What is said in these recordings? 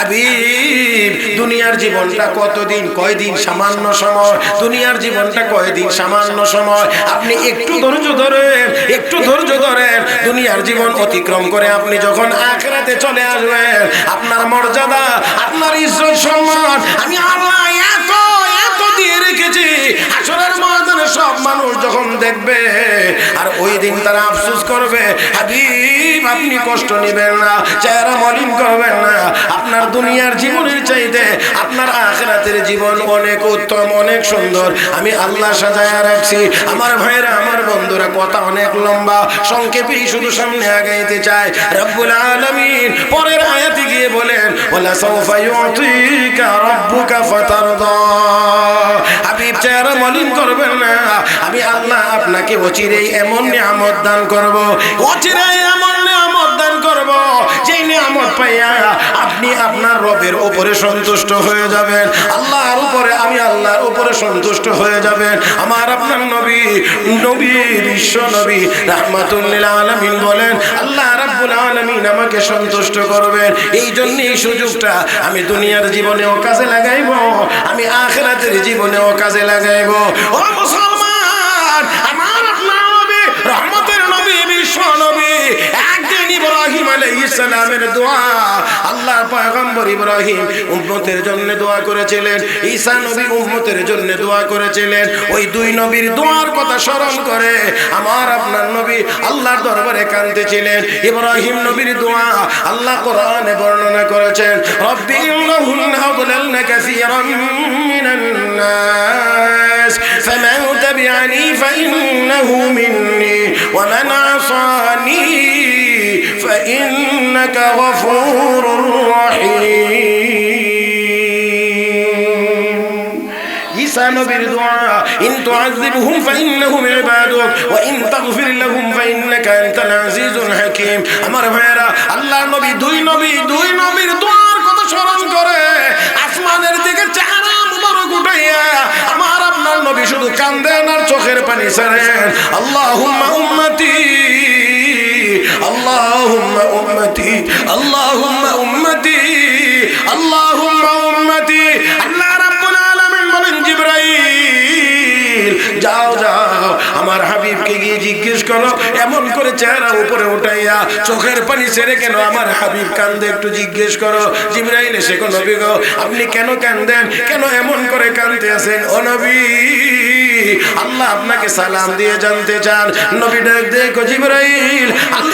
হাবিব দুনিয়ার জীবনটা কতদিন, কয়দিন, সামান্য সময়। দুনিয়ার জীবনটা কয়দিন, সামান্য সময়। আপনি একটু ধৈর্য ধরেন, একটু ধৈর্য ধরেন। দুনিয়ার জীবন অতিক্রম করে আপনি যখন আখিরাতে চলে আসবেন, আপনার মর্যাদা, আপনার ইজ্জত, সম্মান আমি আল্লাহ এত এত দিয়ে রেখেছি। হাসরের ময়দানে সব মানুষ যখন দেখবে, আর ওই দিন তারা আফসোস করবে। হাবিব আপনি কষ্ট নেবেন না, চেহারা মলিন করবেন না। আপনার দুনিয়ার জীবনের চাইতে আপনার আখিরাতের জীবন অনেক উত্তম, অনেক সুন্দর আমি আল্লাহ সাজায়া রাখছি। আমার ভাইরা, আমার বন্ধুরা, কথা অনেক লম্বা, সংক্ষেপেই শুধু সামনে আগাইতে চাই। রব্বুল আলামিন পরের আয়াতে গিয়ে বলেন, ওয়ালা সাউফা ইউতিকা রাব্বুকা ফাতারদা। হাবিব চেহারা মলিন করবেন না, আমি আল্লাহ আপনাকে অচিরেই এমন নিয়ামত দান করব, অচিরেই এমন নিয়ামত দান করব, যেই নিয়ামত পাইয়া আপনি আপনার রবের উপরে সন্তুষ্ট হয়ে যাবেন। আল্লাহর উপরে, আমি আল্লাহর উপরে সন্তুষ্ট হয়ে যাবেন। আমার আপনার নবী, নবী বিশ্ব নবী রাহমাতুল লিল আলামিন বলেন, আল্লাহ রাব্বুল আলামিন আমাকে সন্তুষ্ট করবেন। এই জন্য এই সুযোগটা আমি দুনিয়ার জীবনেও কাজে লাগাইব, আমি আখিরাতের জীবনেও কাজে লাগাইব। ও মুসলমান, আমার আপনার নবী, রহমতের নবী, বিশ্ব নবী, একদিন ইব্রাহিম আলাইহিস সালামের দোয়া, আল্লাহর পয়গম্বর ইব্রাহিম উম্মতের জন্য দোয়া করেছিলেন, ঈসা নবী উম্মতের জন্য দোয়া করেছিলেন। ওই দুই নবীর দোয়ার কথা স্মরণ করে আমার আপনার নবী আল্লাহর দরবারে কাঁদতেছিলেন। ইব্রাহিম নবীর দোয়া আল্লাহ কোরআনে বর্ণনা করেছেন, রব্বি ইন্নাহুন্না আদলালনা কাসীরাম মিনান নাস ফামান তাবিআনি ফাইন্নাহু মিন্নি ওয়া মান আসানি ফাইন্নাকা গফুরুর রহিম। ঈসা নবীর দোয়া, ইন তুআযিবহুম ফাইন্নাহুম ইবাদুক ওয়া ইন তাগফির লাহুম ফাইন্নাকা আনতাল আজিজুল হাকীম। আমার ভাইরা, আল্লাহর নবী, দুই নবীর দোয়ার কথা স্মরণ করে আসমানের দিকে চেহারা মুবারক উঠাইয়া আমার আপনার নবী শুধু কান্দেন আর চোখের পানি ছাড়েন। আল্লাহুম্মা উম্মতি, আল্লাহুম্মা উম্মতি, আল্লাহুম্মা উম্মতি, আল্লাহুম্মা উম্মতি। আল্লাহ রাব্বুল আলামিন বলেন, জিবরাইল যাও যাও আমার হাবিবকে গিয়ে জিজ্ঞেস করো, এমন করে চেহারা উপরে উঠাইয়া চোখের পানি ছেড়ে কেন আমার হাবিব কান্দে, একটু জিজ্ঞেস করো। জিবরাইল এসে কো, নবী গো আপনি কেন কান্দেন, কেন এমন করে কাঁদতে আছেন? ও নবী, আল্লাহ আপনাকে সালাম দিয়ে জানতে চান। নবী ডাক দেখো, জিবরাইল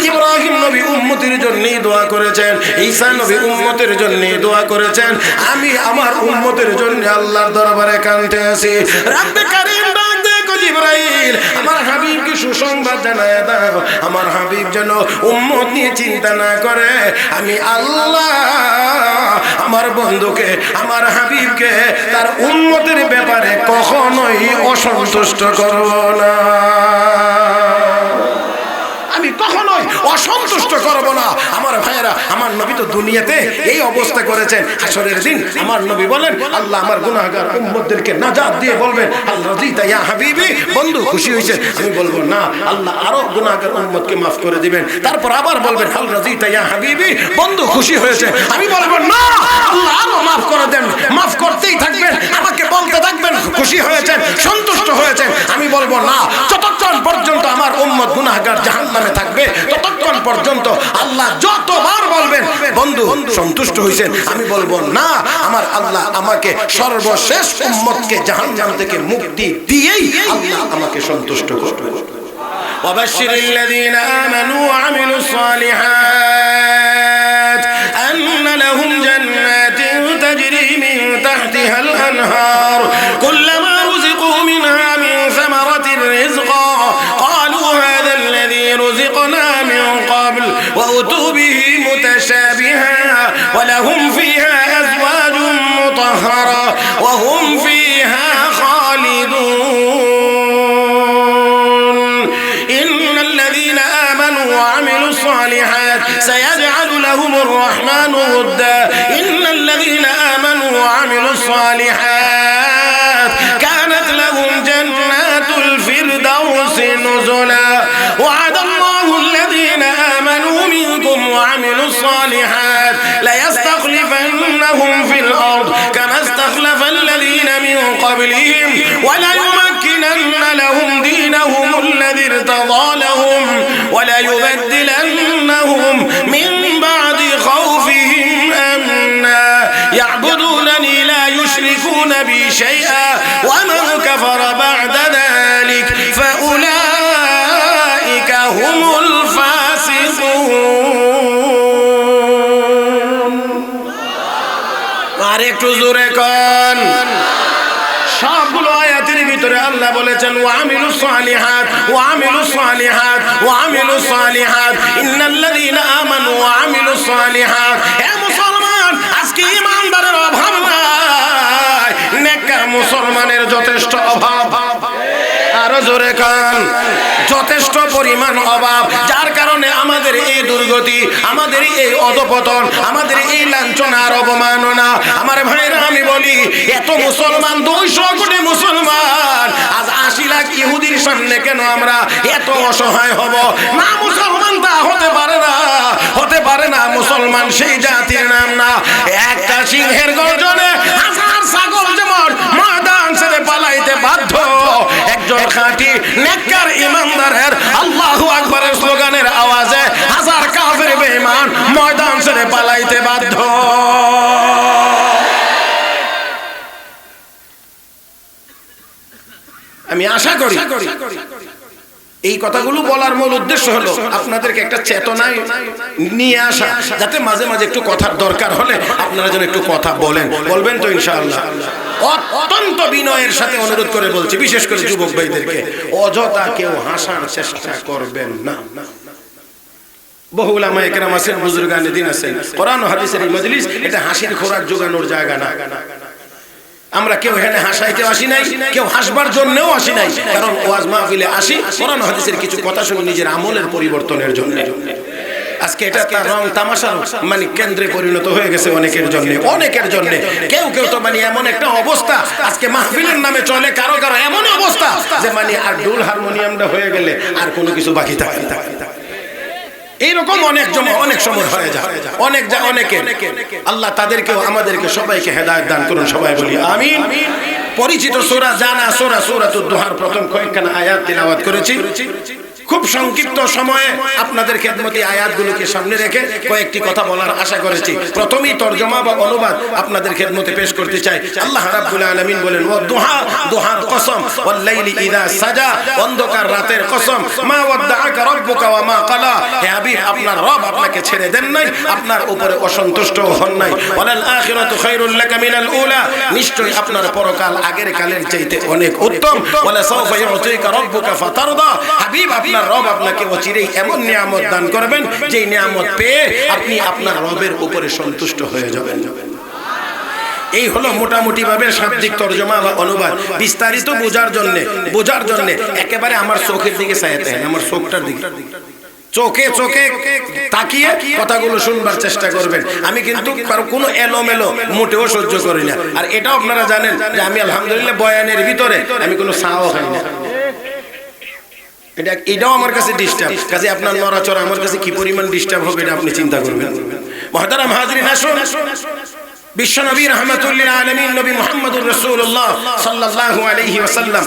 ইব্রাহিম নবী উম্মতের জন্যই দোয়া করেছেন, ঈসা নবী উম্মতের জন্যই দোয়া করেছেন, আমি আমার উম্মতের জন্য আল্লাহর দরবারে কাঁদতে আছি। রব্বে কারীম ডাক দেখো, জিবরাইল আমার হাবিবকে সুসংবাদ জানায় দাও, আমার হাবিব যেন উম্মত নিয়ে চিন্তা না করে। আমি আল্লাহ আমার বন্ধুকে, আমার হাবিবকে তার উম্মতের ব্যাপারে কখনোই অসন্তুষ্ট করব না, আমি কখনোই অসন্তুষ্ট করব না। আমার ভাইয়েরা, আমার নবী তো দুনিয়াতে এই অবস্থা করেছেন, হাসরের দিন আমার নবী বলেন, আল্লাহ আমার গুনাহগার উম্মতদেরকে নাজাত দিয়ে বলবেন, আল্লাহ রাযিতা ইয়া হাবিবি, বন্ধু খুশি হয়েছে? আমি বলবো না, আল্লাহ আরো গুনাহগার উম্মতকে মাফ করে দিবেন। তারপর আবার বলবেন, আল্লাহ রাযিতা ইয়া হাবিবি, বন্ধু খুশি হয়েছে? আমি বলবো না, আল্লাহ আরো মাফ করে দেন, মাফ করতেই থাকবেন, আমাকে বলতে থাকবেন খুশি হয়েছেন, সন্তুষ্ট হয়েছেন। আমি বলবো না, যতক্ষণ পর্যন্ত আমার উম্মত গুনাহগার জাহান্নামে থাকবে ততক্ষণ পর্যন্ত আল্লাহ যতবার বলবেন বন্ধু সন্তুষ্ট হয়েছেন, আমি বলবো না, আমার আল্লাহ আমাকে সর্বশেষ উম্মতকে জাহান্নাম থেকে মুক্তি দিয়েই আল্লাহ আমাকে সন্তুষ্ট করবে। ওয়াবাশশিরিল লাযীনা আমানু ওয়া আমিলুস সালিহাত আন্না লাহুম জান্নাতিন তাজরি মিন তাহতিহাল আনহার কুল্লামা রুযিকু মিনহা মিন সামারাতির রিজকা ক্বালু হাযা আল্লাযী রুযিকনা মিন ক্বাবল ওয়া উতু বিহি মুতাশাবিহা ওয়া লাহুম ফিহা আজওয়াজুম মুতাহহারা ওয়া হুম ফিহা খালিদুন। ইন্নাল্লাযীনা আমানু ওয়া আমিলুস সালিহাত সায়াজআলু লাহুমুর রাহমানু ওদ্দা। ইন্নাল্লাযীনা আমানু ওয়া আমিলুস সালিহাত কানাত লাহুম জান্নাতুল ফিরদাউসি নুজুলা। ওয়া'দাল্লাহু আল্লাযীনা আমানু মিনকুম ওয়া আমিলুস সালিহাত লায়াস্তাখলিফান্না ইস্তাখলাফাল্লাযীনা মিন ক্বাবলিহিম ওয়া লা ইউমাক্কিনান্না লাহুম দীনাহুম আল্লাযী ইরতাদা লাহুম ওয়া লা ইউবাদদিলান্নাহুম মিন বা'দি খাউফিহিম আমনা ইয়া'বুদুনানি লা ইউশরিকুনা বি শাইআ ওয়া মান কাফারা বা'দা যালিক ফাউলাইকা হুমুল ফাসিকুন। আর একটু জোরে কোন। সবগুলো আয়াতের ভিতরে আল্লাহ বলেছেন ওয়া আমিলুস সালিহাত ওয়া আমিলুস সালিহাত ওয়া আমিলুস সালিহাত ইন্নাল্লাযীনা আমানু ওয়া আমিলুস সালিহাত। হে মুসলমান, আজকে ঈমানদারের অভাব নাই, নেককার মুসলমানের যথেষ্ট অভাব। আরো জোরে কান, যথেষ্ট পরিমাণ অভাব, যার কারণে আমাদের এই দুর্গতি, আমাদের এই অধপতন, আমাদের এই লাঞ্ছনা আর অবমাননা। আমার ভাইরা, আমি বলি, এত মুসলমান, 200 কোটি মুসলমান, আজ 80 লাখ ইহুদির সামনে কেন আমরা এত অসহায় হব? না, মুসলমান তা হতে পারে না, হতে পারে না। মুসলমান সেই জাতির নাম না। একটা সিংহের গর্জনে হাজার ছাগল যেমন ময়দান ছেড়ে পালাইতে বাধ্য, একজন খাঁটি নেককার ঈমানদারের আল্লাহু আকবারের স্লোগানের আওয়াজে হাজার কাফের বেঈমান ময়দান ছেড়ে পালাইতে বাধ্য। আমি আশা করি এই কথাগুলো বলার মূল উদ্দেশ্য হলো আপনাদেরকে একটা চেতনায় নিয়ে আসা, যাতে মাঝে মাঝে একটু কথার দরকার হলে আপনারা যেন একটু কথা বলেন। বলবেন তো ইনশাআল্লাহ? অত্যন্ত বিনয়ের সাথে অনুরোধ করে বলছি, বিশেষ করে যুবক ভাইদেরকে, অযথা কেউ হাসার চেষ্টা করবেন না। বহু উলামায়ে কেরাম আছেন, বুজুর্গানে দিন আছেন, কোরআন ও হাদিসের এই মজলিস এটা হাসির খোরাক জোগানোর জায়গা না। আমরা কেউ এখানে হাসাইতে আসি নাই, কেউ হাসবার জন্যও আসি নাই, কারণ ওয়াজ মাহফিলে আসি কোরআন হাদিসের কিছু কথা শুনে নিজের আমলের পরিবর্তনের জন্য। আজকে এটা তার রং তামাশার মানে কেন্দ্রে পরিণত হয়ে গেছে অনেকের জন্য, অনেকের জন্য। কেউ কেউ তো মানে এমন একটা অবস্থা আজকে মাহফিলের নামে চলে, কারো কারো এমন অবস্থা যে মানে আর ডুল হারমোনিয়ামটা হয়ে গেলে আর কোনো কিছু বাকি থাকে না। এইরকম অনেক সময় হয়ে যায়, অনেকে। আল্লাহ তাদেরকেও আমাদেরকে সবাইকে হেদায়েত দান করুন, সবাই বলি আমিন। পরিচিত সূরা জানা সূরাতুদ দুহার প্রথম কয়েকখানা আয়াত তিলাওয়াত করেছি। খুব সংক্ষিপ্ত সময়ে আপনাদের খেদমতে আয়াতগুলোকে সামনে রেখে কয়েকটি কথা বলার আশা করেছি। প্রথমেই তরজমা বা অনুবাদ আপনাদের খেদমতে পেশ করতে চাই। আল্লাহ রাব্বুল আলামিন বলেন, ওয়া দুহা, দুহার কসম, ওয়াল লাইলি ইযা সাজা, অন্ধকার রাতের কসম, মা ওয়াদ্দাআকা রাব্বুকা ওয়া মা ক্বালা। হে হাবিব, আপনার রব আপনাকে ছেড়ে দেন নাই, আপনার উপরে অসন্তুষ্ট হন নাই। ওয়ালাল আখিরাতু খায়রুল লাকা মিনাল উলা, নিশ্চয়ই আপনার পরকাল আগের কালের চাইতে অনেক উত্তম। ওয়ালা সাওফা ইউতিকা রাব্বুকা ফাতারদা, হাবিব আপনার রব আপনাকে অচিরেই এমন নিয়ামত দান করবেন যে নিয়ামত পেয়ে আপনি আপনার রবের উপরে সন্তুষ্ট হয়ে যাবেন। এই হলো মোটামুটি ভাবে শাব্দিক তরজমা বা অনুবাদ। বিস্তারিত বোঝার জন্য একেবারে আমার চোখের দিকে চাইতে হয়, আমার চোখটার দিকে, চোখে তাকিয়ে কথাগুলো শুনবার চেষ্টা করবেন। আমি কিন্তু কোনো এলোমেলো মোটেও সহ্য করি না। আর এটাও আপনারা জানেন যে আমি আলহামদুলিল্লাহ বয়ানের ভিতরে আমি কোনো চাও খাই না। এটাও আমার কাছে ডিস্টার্ব, কাজে আপনার নড়াচড়া আমার কাছে কি পরিমাণ ডিস্টার্ব হবে এটা আপনি চিন্তা করবেন। মুহতারাম হাজরিন, আসুন বিশ্বনবী রাহমাতুল লিল আলামিন নবী মুহাম্মদুর রাসূলুল্লাহ সাল্লাল্লাহু আলাইহি ওয়াসাল্লাম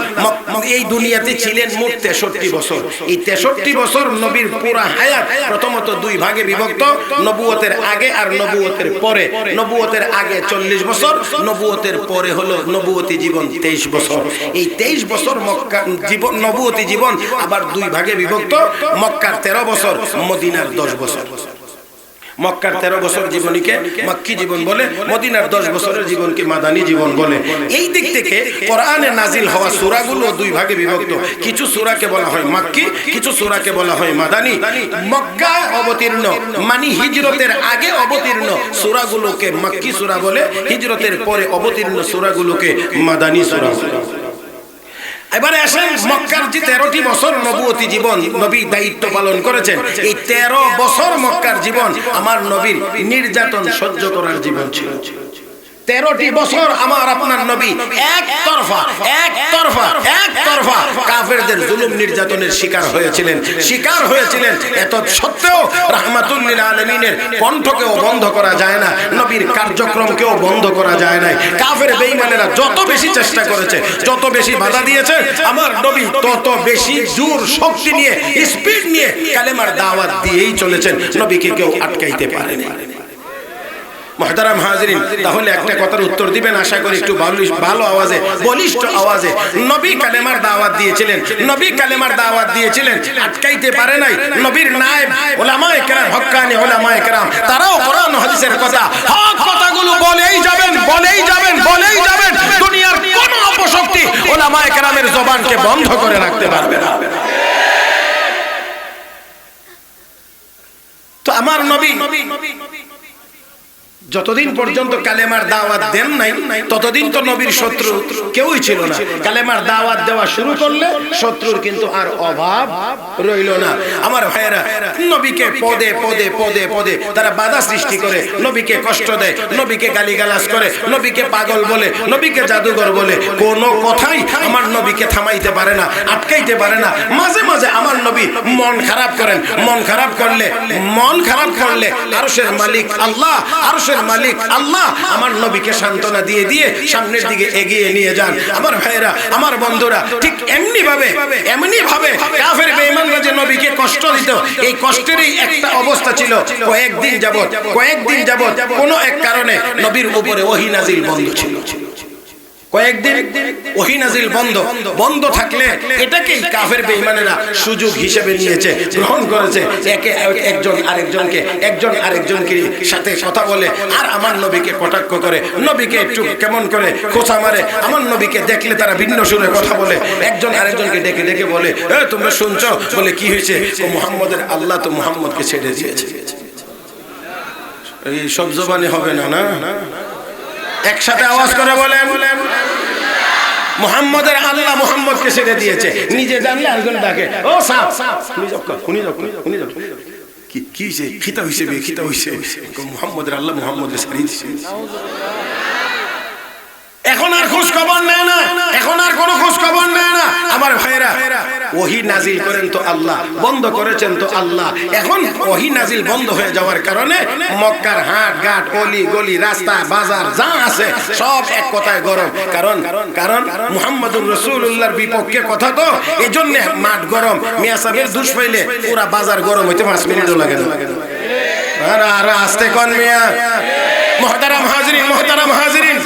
এই দুনিয়াতে ছিলেন মোট 63 বছর। এই 63 বছর নবীর পুরা হায়াত প্রথমত দুই ভাগে বিভক্ত, নবুয়তের আগে আর নবুয়তের পরে। নবুয়তের আগে 40 বছর, নবুয়তের পরে হলো নবুয়তি জীবন 23 বছর। এই 23 বছর মক্কা জীবন, নবুয়তি জীবন আবার দুই ভাগে বিভক্ত, মক্কার 13 বছর, মদিনার 10 বছর। মক্কার 13 বছর জীবনীকে মক্কি জীবন বলে, মদিনার 10 বছরের জীবনকে মাদানী জীবন বলে। এই দিক থেকে কোরআনে নাজিল হওয়া সূরাগুলো দুই ভাগে বিভক্ত। কিছু সূরাকে বলা হয় মক্কি, কিছু সূরাকে বলা হয় মাদানী। মক্কায় অবতীর্ণ মানে হিজরতের আগে অবতীর্ণ সূরাগুলোকে মক্কি সূরা বলে, হিজরতের পরে অবতীর্ণ সূরাগুলোকে মাদানী সূরা বলে। এবারে আসেন মক্কার যে 13টি বছর নবুয়তি জীবন নবী দায়িত্ব পালন করেছেন, এই 13 বছর মক্কার জীবন আমার নবীর নির্যাতন সহ্য করার জীবন ছিল। 13টি বছর আমার আপনার নবী একতরফা কাফেরদের জুলুম নির্যাতনের শিকার হয়েছিলেন। এত সত্ত্বেও রাহমাতুল লিল আলামিনের কণ্ঠকেও বন্ধ করা যায় না, নবীর কার্যক্রমকেও বন্ধ করা যায় না। কাফের বেঈমানেরা যত বেশি চেষ্টা করেছে, যত বেশি বাধা দিয়েছে, আমার নবী তত বেশি জোর শক্তি নিয়ে, স্পিড নিয়ে কালেমার দাওয়াত দিয়েই চলেছেন। নবীকে কেউ আটকাইতে পারেনি। মুহতারাম হাজিরিন, তাহলে একটা কথার উত্তর দিবেন আশা করি একটু ভালো আওয়াজে, বলিষ্ঠ আওয়াজে। নবী কালেমার দাওয়াত দিয়েছিলেন, আটকাইতে পারে নাই। নবীর নায়েব উলামায়ে কেরাম, হক্কানি উলামায়ে কেরাম, তারাও কোরআন হাদিসের কথা, হক কথাগুলো বলেই যাবেন। দুনিয়ার কোন অপশক্তি উলামায়ে কেরামের জবানকে বন্ধ করে রাখতে পারবে না। তো আমার নবী যতদিন পর্যন্ত কালেমার দাওয়াত দেন নাই, ততদিন তো নবীর শত্রু কেউই ছিল না। কালেমার দাওয়াত দেওয়া শুরু করলে শত্রুর কিন্তু আর অভাব রইল না। আমার ভাইয়েরা, নবীকে পদে তারা বাধা সৃষ্টি করে, নবীকে কষ্ট দেয়, নবীকে গালিগালাজ করে, নবীকে পাগল বলে, নবীকে জাদুঘর বলে। কোনো কথাই আমার নবীকে থামাইতে পারে না, আটকাইতে পারে না। মাঝে মাঝে আমার নবী মন খারাপ করেন। মন খারাপ করলে আরশের মালিক আল্লাহ আমার নবীকে সান্ত্বনা দিয়ে সামনের দিকে এগিয়ে নিয়ে যান। আমার ভাইয়েরা, আমার বন্ধুরা, ঠিক এমনি ভাবে কাফের বেঈমানরা যে নবীকে কষ্ট দিত, এই কষ্টেরই একটা অবস্থা ছিল। কয়েকদিন যাবত কোনো এক কারণে নবীর উপরে ওহী নাজিল বন্ধ ছিল। কয়েকদিন ওহী নাজিল বন্ধ থাকলে এটাকেই কাফের বেঈমানেরা সুযোগ হিসেবে নিয়েছে, গ্রহণ করেছে। একজন আরেকজনকে সাথে কথা বলে আর আমার নবীকে কটাক্ষ করে, নবীকে একটু কেমন করে খোঁচা মারে। আমার নবীকে দেখলে তারা ভিন্ন সুরে কথা বলে, একজন আরেকজনকে ডেকে বলে, তোমরা শুনছো? বলে কি হয়েছে? মুহাম্মদের আল্লাহ তো মুহাম্মদকে ছেড়ে দিয়েছে। এই সব জবানে হবে না। একসাথে আওয়াজ করে বলেন, মুহাম্মদের আল্লাহ মুহাম্মদকে ছেড়ে দিয়েছে। নিজে জানলে আরেকজন ডাকে, ও সাপ খুনি যাও। কি হইছে? খিতা হইছে। মুহাম্মদের আল্লাহ মুহাম্মদকে ছেড়ে দিয়েছে। এখন আর খোঁজ খবর নেয় না, আমার ভাইরা। ওহী নাজিল করেন তো আল্লাহ, বন্ধ করেছেন তো আল্লাহ। এখন ওহী নাজিল বন্ধ হয়ে যাওয়ার কারণে মক্কার হাট ঘাট, অলি গলি, রাস্তা বাজার যা আছে সব এক কথায় গরম। কারণ মুহাম্মদুর রাসূলুল্লাহর বিপক্ষে কথা তো, এজন্য মাঠ গরম। মিয়া সাহেবের দুষ পাইলে পুরা বাজার গরম হইতে 5 মিনিটও লাগে না। আরে আস্তে কোন মিয়া। মুহতারাম হাজিরিন,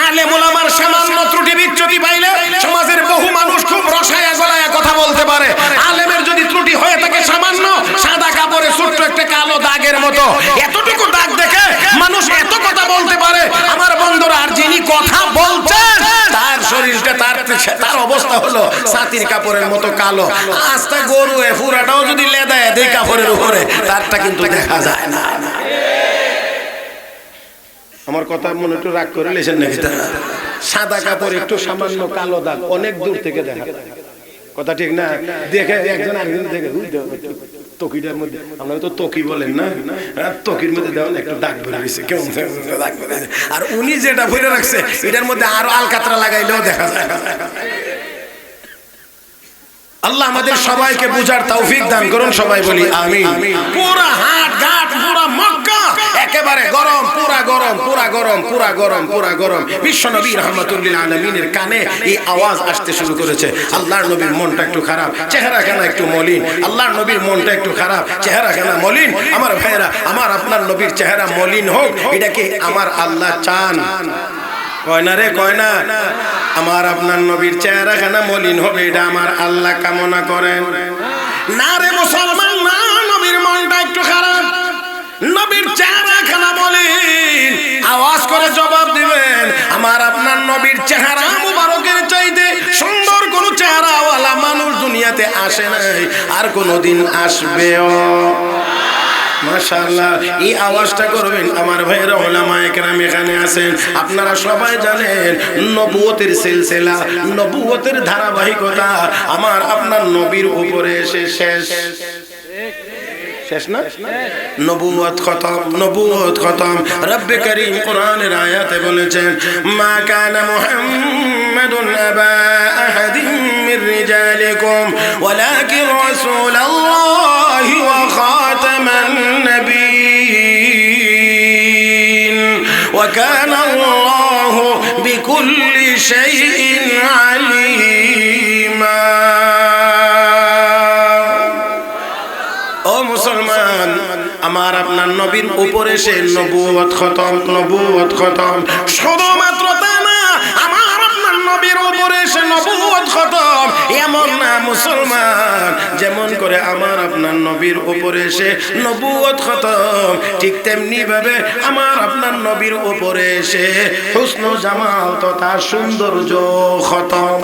আলেম ওলামার সামান্য ত্রুটি বিচ্যুতি পাইলে সমাজের বহু মানুষ খুব রসায়া গলায়া কথা বলতে পারে। আলেমের যদি ত্রুটি হয়ে থাকে সামান্য, সাদা কাপড়ে ছোট্ট একটা কালো দাগের মতো, এতটুকু দাগ দেখে মানুষ এত কথা বলতে পারে। আমার বন্ধুরা, আর যিনি কথা বলছেন তার শরীরটা, তার অবস্থা হলো ছাতির কাপড়ের মতো কালো। আস্তে গরু পুরাটাও যদি লেদায় দেয় কাপড়ের উপরে, তারটা কিন্তু দেখা যায় না। আমার কথা মনে একটু রাগ করে লেছেন নাকি? সাদা কাপড় একটু সামান্য কালো দাগ অনেক দূর থেকে দেখা, কথা ঠিক না? দেখে একজন আরেকজন দেখে তকিটার মধ্যে, আপনারা তো তকি বলেন না, তকির মধ্যে দেখুন একটু দাগ ভরে গেছে, কেমন দাগ ভরে। আর উনি যেটা ভরে রাখছে এটার মধ্যে আরো আলকাতরা লাগাইলেও দেখা যায়। আল্লাহ আমাদের সবাইকে বুঝার তৌফিক দান করুন, সবাই বলি আমিন। পুরা হাট ঘাট, পুরা মক্কা একেবারে গরম, পুরা গরম। বিশ্বনবী রাহমাতুল লিল আলামিনের কানে এই আওয়াজ আসতে শুরু করেছে। আল্লাহর নবীর মনটা একটু খারাপ, চেহারাখানা একটু মলিন। আল্লাহর নবীর মনটা একটু খারাপ, চেহারাখানা মলিন। আমার ভাইয়েরা, আমার আপনার নবীর চেহারা মলিন হোক, এটাকে আমার আল্লাহ চান। কয় না আমার আপনার নবীর চেহারাখানা মলিন হবে, এটা আমার আল্লাহ কামনা করেন না রে মুসলমান। না, নবীর মনটা একটু খারাপ, নবীর চেহারাখানা মলিন। আওয়াজ করে জবাব দিবেন, আমার আপনার নবীর চেহারা মুবারকের চাইতে সুন্দর কোন চেহারাওয়ালা মানুষ দুনিয়াতে আসে নাই, আর কোনদিন আসবেও। মাশাআল্লাহ, এই আওয়াজটা করবেন আমার ভাইয়েরা উলামায়ে কেরাম এখানে আছেন। আপনারা সবাই জানেন নবুয়তের সিলসিলা, নবুয়তের ধারাবাহিকতা আমার আপনার নবীর উপরে এসে শেষ। শেষ না? নবুয়ত খতম, নবুয়ত খতম। রব্বে কারীম কোরআনের আয়াতে বলেছেন, মা কানা মুহাম্মাদুন আবা আহাদিন মির রিজালিকুম ওয়ালাকিন রাসূলুল্লাহি ওয়া খাতামান নাবিয়্যিন ওয়া কানা আল্লাহু বিকুল্লি শাইইন আলীমা। ও মুসলমান, আমার আপনার নবীর উপরে সে নবুয়ত খতম, নবুয়ত খতম। শুধুমাত্র তা না, আমার আপনার নবীর উপরে সে নবুয়ত খতম। এমন না মুসলমান, যেমন করে আমার আপনার নবীর উপরে সে নবুয়ত খতম, ঠিক তেমনি ভাবে আমার আপনার নবীর উপরে সে হুসন জামাল তথা সৌন্দর্য খতম।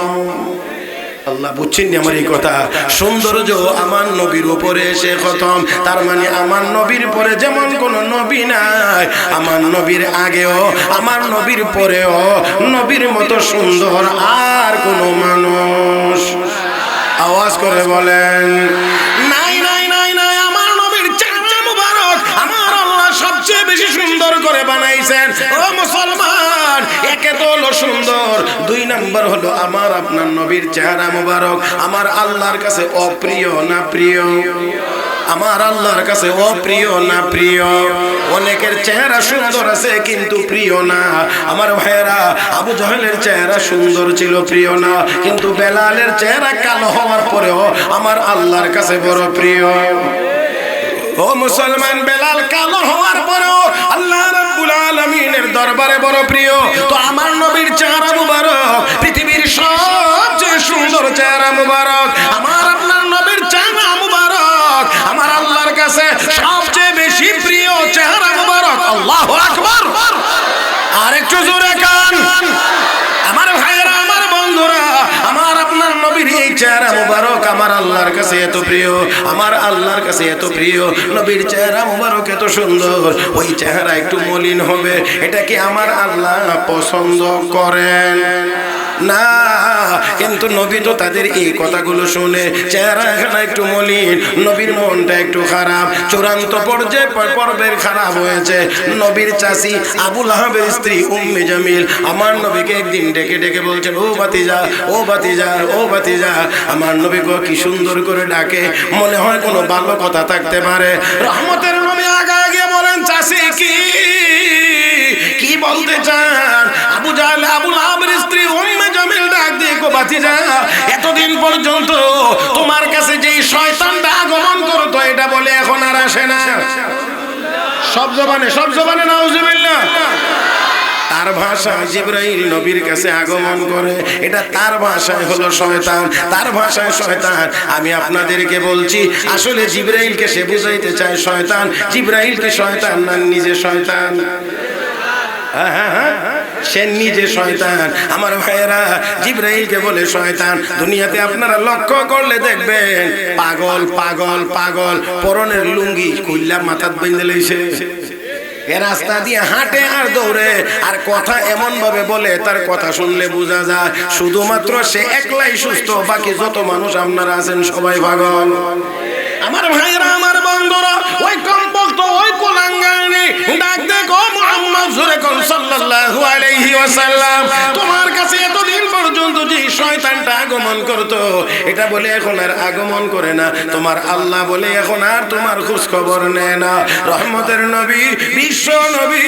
আল্লাহ বুঝছেন আমার এই কথা? সৌন্দর্য আমার নবীর উপরে এসে খতম। তার মানে আমার নবীর পরে যেমন কোন নবী নাই, আমার নবীর আগেও আমার নবীর পরেও নবীর মতো সুন্দর আর কোন মানুষ, আওয়াজ করে বলেন, নাই নাই নাই নাই। আমার নবীর চেহারা মুবারক আমার আল্লাহ সবচেয়ে বেশি সুন্দর করে বানাইছেন। ও মুসলমান, একে তো হলো সুন্দর, দুই নাম্বার হলো আমার আপনার নবীর চেহারা মুবারক আমার আল্লাহর কাছে অপ্রিয় না প্রিয়? আমার আল্লাহর কাছে অপ্রিয় না প্রিয়? অনেকের চেহারা সুন্দর আছে কিন্তু প্রিয় না। আমার ভাইয়েরা, আবু জাহেলের চেহারা সুন্দর ছিল, প্রিয় না, কিন্তু বেলালের চেহারা কালো হওয়ার পরেও আমার আল্লাহর কাছে বড় প্রিয়। ও মুসলমান, বেলাল কালো হওয়ার পরেও আল্লাহ রাব্বুল আলামিনের দরবারে বড় প্রিয়। তো আমার নবীর চেহারা মুবারক পৃথিবীর সবচেয়ে সুন্দর চেহারা মুবারক আমার আপনার নবীর চেহারা মুবারক আমার আল্লাহর কাছে সবচেয়ে বেশি প্রিয় চেহারা মুবারক। আল্লাহু আকবার। আর একটু জোরে কান আমার ভাইয়েরা, আমার বন্ধুরা, আমার আপনার নবীর এই চেহারা মুবারক আমার আল্লাহর কাছে এত প্রিয়, আমার আল্লাহর কাছে এত প্রিয়। নবীর চেহারা মুবারক এত সুন্দর, ওই চেহারা একটু মলিন হবে, এটা কি আমার আল্লাহ পছন্দ করেন না? কিন্তু নবী তো তাদের এই কথাগুলো শুনে চেহারা এখানে একটু মলিন, নবীর মনটা একটু খারাপ, চূড়ান্ত পর্যায়ে পর্বের খারাপ হয়েছে। নবীর চাচি আবু লাহাবের স্ত্রী উম্মে জামিল আমার নবীকে একদিন ডেকে ডেকে বলছেন, ও ভাতিজা, ও ভাতিজা, ও ভাতিজা। আমার নবী গো কি সুন্দর করে ডাকে, মনে হয় কোনো ভালো কথা থাকতে পারে। রহমতের নবী আগায় গিয়ে বলেন, চাচি কি বলতে চান? আবু জাহেল আবু লাহাবের স্ত্রী উম্মে জামিল ডাক দিয়ে, গো ভাতিজা, এতদিন পর্যন্ত তোমার কাছে যেই শয়তানটা আগমন করতো এটা বলে এখন আর আসে না। সব জবানে নাউজুবিল্লাহ। তার ভাষা জিবরাইল নবীর কাছে আগমন করে, এটা তার ভাষায় হলো শয়তান, তার ভাষায় শয়তান। আমি আপনাদেরকে বলছি, আসলে জিবরাইলকে সে বুঝাইতে চায় শয়তান। জিবরাইলকে শয়তান না নিজে শয়তান? সে নিজে শয়তান। আমার ভাইয়েরা, জিবরাইলকে বলে শয়তান। দুনিয়াতে আপনারা লক্ষ্য করলে দেখবেন পাগল পাগল পাগল পরনের লুঙ্গি কইলা মাথাত বাইন্ধে লইছে, এ রাস্তা দিয়ে হাঁটে আর দৌড়ে আর কথা এমন ভাবে বলে তার কথা শুনলে বোঝা যায় শুধুমাত্র সে একলাই সুস্থ, বাকি যত মানুষ আপনারা আছেন সবাই পাগল। আমার ভাইরা, আমার বন্ধুরা, ওই কমবক্ত ওই কোলাঙ্গানি ডাক দেখো মুহাম্মদ সাল্লাল্লাহু আলাইহি ওয়াসাল্লাম, তোমার কাছে এতদিন পর্যন্ত যে শয়তানটা আগমন করতো এটা বলে এখন আর আগমন করে না। তোমার আল্লাহ বলে এখন আর তোমার খোঁজ খবর নেয় না। রহমতের নবী, বিশ্ব নবী,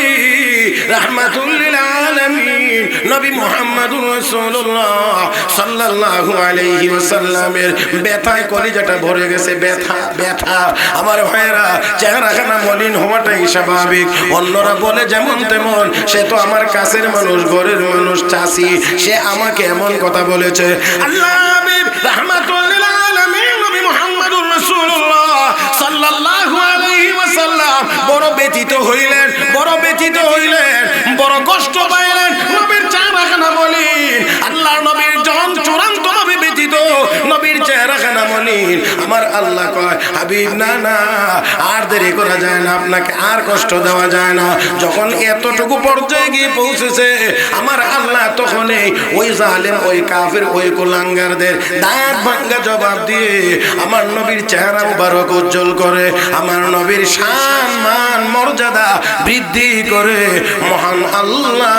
রাহমাতুল লিল আলামিন নবী মুহাম্মদুর রাসূলুল্লাহ সাল্লাল্লাহু আলাইহি ওয়াসাল্লামের ব্যথায় কলিজাটা ভরে গেছে। ব্যথা ব্যথা আমার ভাইরা, চেহারাখানা মলিন হওয়াটাই স্বাভাবিক। অন্যরা বলে যেমন তেমন, সে তো আমার কাছের মানুষ, ঘরের মানুষ, চাচি, সে আমাকে এমন কথা বলেছে। আল্লাহ হাবিব রাহমাতুল লিল আলামিন নবী মুহাম্মদুর রাসূলুল্লাহ সাল্লাল্লাহু আলাইহি ওয়াসাল্লাম বড় ব্যথিত হইলেন, বড় ব্যথিত হইলেন, বড় কষ্ট পাইলেন। নবীর চেহারাখানা মলিন, আল্লাহর নবীর যখন চূড়ান্ত ভাবে ব্যথিত, নবীর চেহারাখানা মলিন, মলিন। আমার আল্লাহ কয় হাবিব না না, আর দেরি করা যায় না, আপনাকে আর কষ্ট দেওয়া যায় না। যখন এতটুকু পর্যায়ে গিয়ে পৌঁছেছে আমার আল্লাহ তখন ওই জালেম, ওই কাফের, ওই কুলাঙ্গারদের দাঁত ভাঙ্গা জবাব দিয়ে আমার নবীর চেহারা মুবারক উজ্জ্বল করে, আমার নবীর শান মান মর্যাদা বৃদ্ধি করে মহান আল্লাহ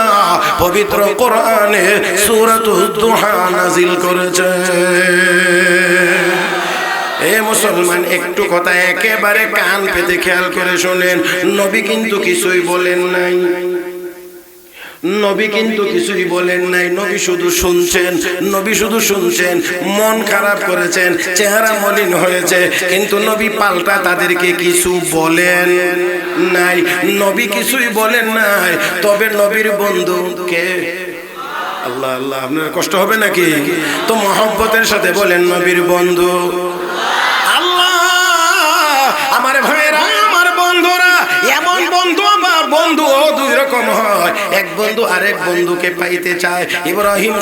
পবিত্র কোরআনে সূরাতুদ দুহা নাযিল করেছে। এ মুসলমান, একটু কথা একেবারে কান পেতে খেয়াল করে শোনেন। নবী কিন্তু কিছুই বলেন নাই, নবী কিন্তু কিছুই বলেন নাই, নবী শুধু শুনছেন, নবী শুধু শুনছেন। মন খারাপ করেছেন, চেহারা মলিন হয়েছে, কিন্তু নবী পাল্টা তাদেরকে কিছু বলেন নাই, নবী কিছুই বলেন নাই। তবে নবীর বন্ধুকে আল্লাহ আল্লাহ, আপনার কষ্ট হবে নাকি? তো মহব্বতের সাথে বলেন নবীর বন্ধু আল্লাহ। আমার ভাইরা, আমার বন্ধুরা, এমন বন্ধু আমার বন্ধু দুই রকম হয়। এক বন্ধু আরেক বন্ধুকে পাইতে চায়। ইব্রাহিম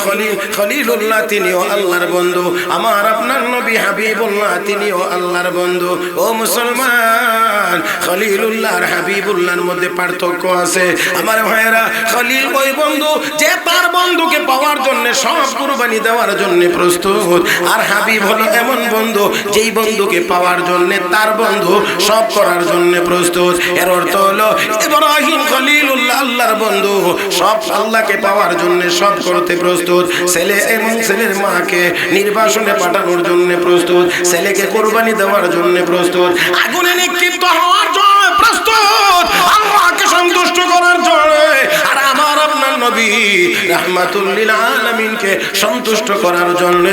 খলিলুল্লাহ তিনিও আল্লাহর বন্ধু, আমার আপনার নবী হাবিবুল্লাহ তিনিও আল্লাহর বন্ধু। ও মুসলমান, খলিলুল্লাহ আর হাবিবুল্লাহর মধ্যে পার্থক্য আছে। আমার ভাইয়েরা, খলিল ওই বন্ধু যে তার বন্ধুকে পাওয়ার জন্য সব কুরবানি দেওয়ার জন্য প্রস্তুত, আর হাবিব হলো এমন বন্ধু যেই বন্ধুকে পাওয়ার জন্য তার বন্ধু সব করার জন্য প্রস্তুত। এর অর্থ হলো ইব্রাহিম খলিলুল্লাহ আল্লাহর বন্ধু, সব আল্লাহকে পাওয়ার জন্য সব করতে প্রস্তুত। ছেলে এবং ছেলের মাকে নির্বাসনে পাঠানোর জন্য প্রস্তুত, ছেলেকে কুরবানি দেওয়ার জন্য প্রস্তুত, আগুনে নিক্ষিপ্ত হওয়ার জন্য প্রস্তুত, আল্লাহকে সন্তুষ্ট করার জন্য। আর আমার আপনার নবী রাহমাতুল লিল আলামিনকে সন্তুষ্ট করার জন্য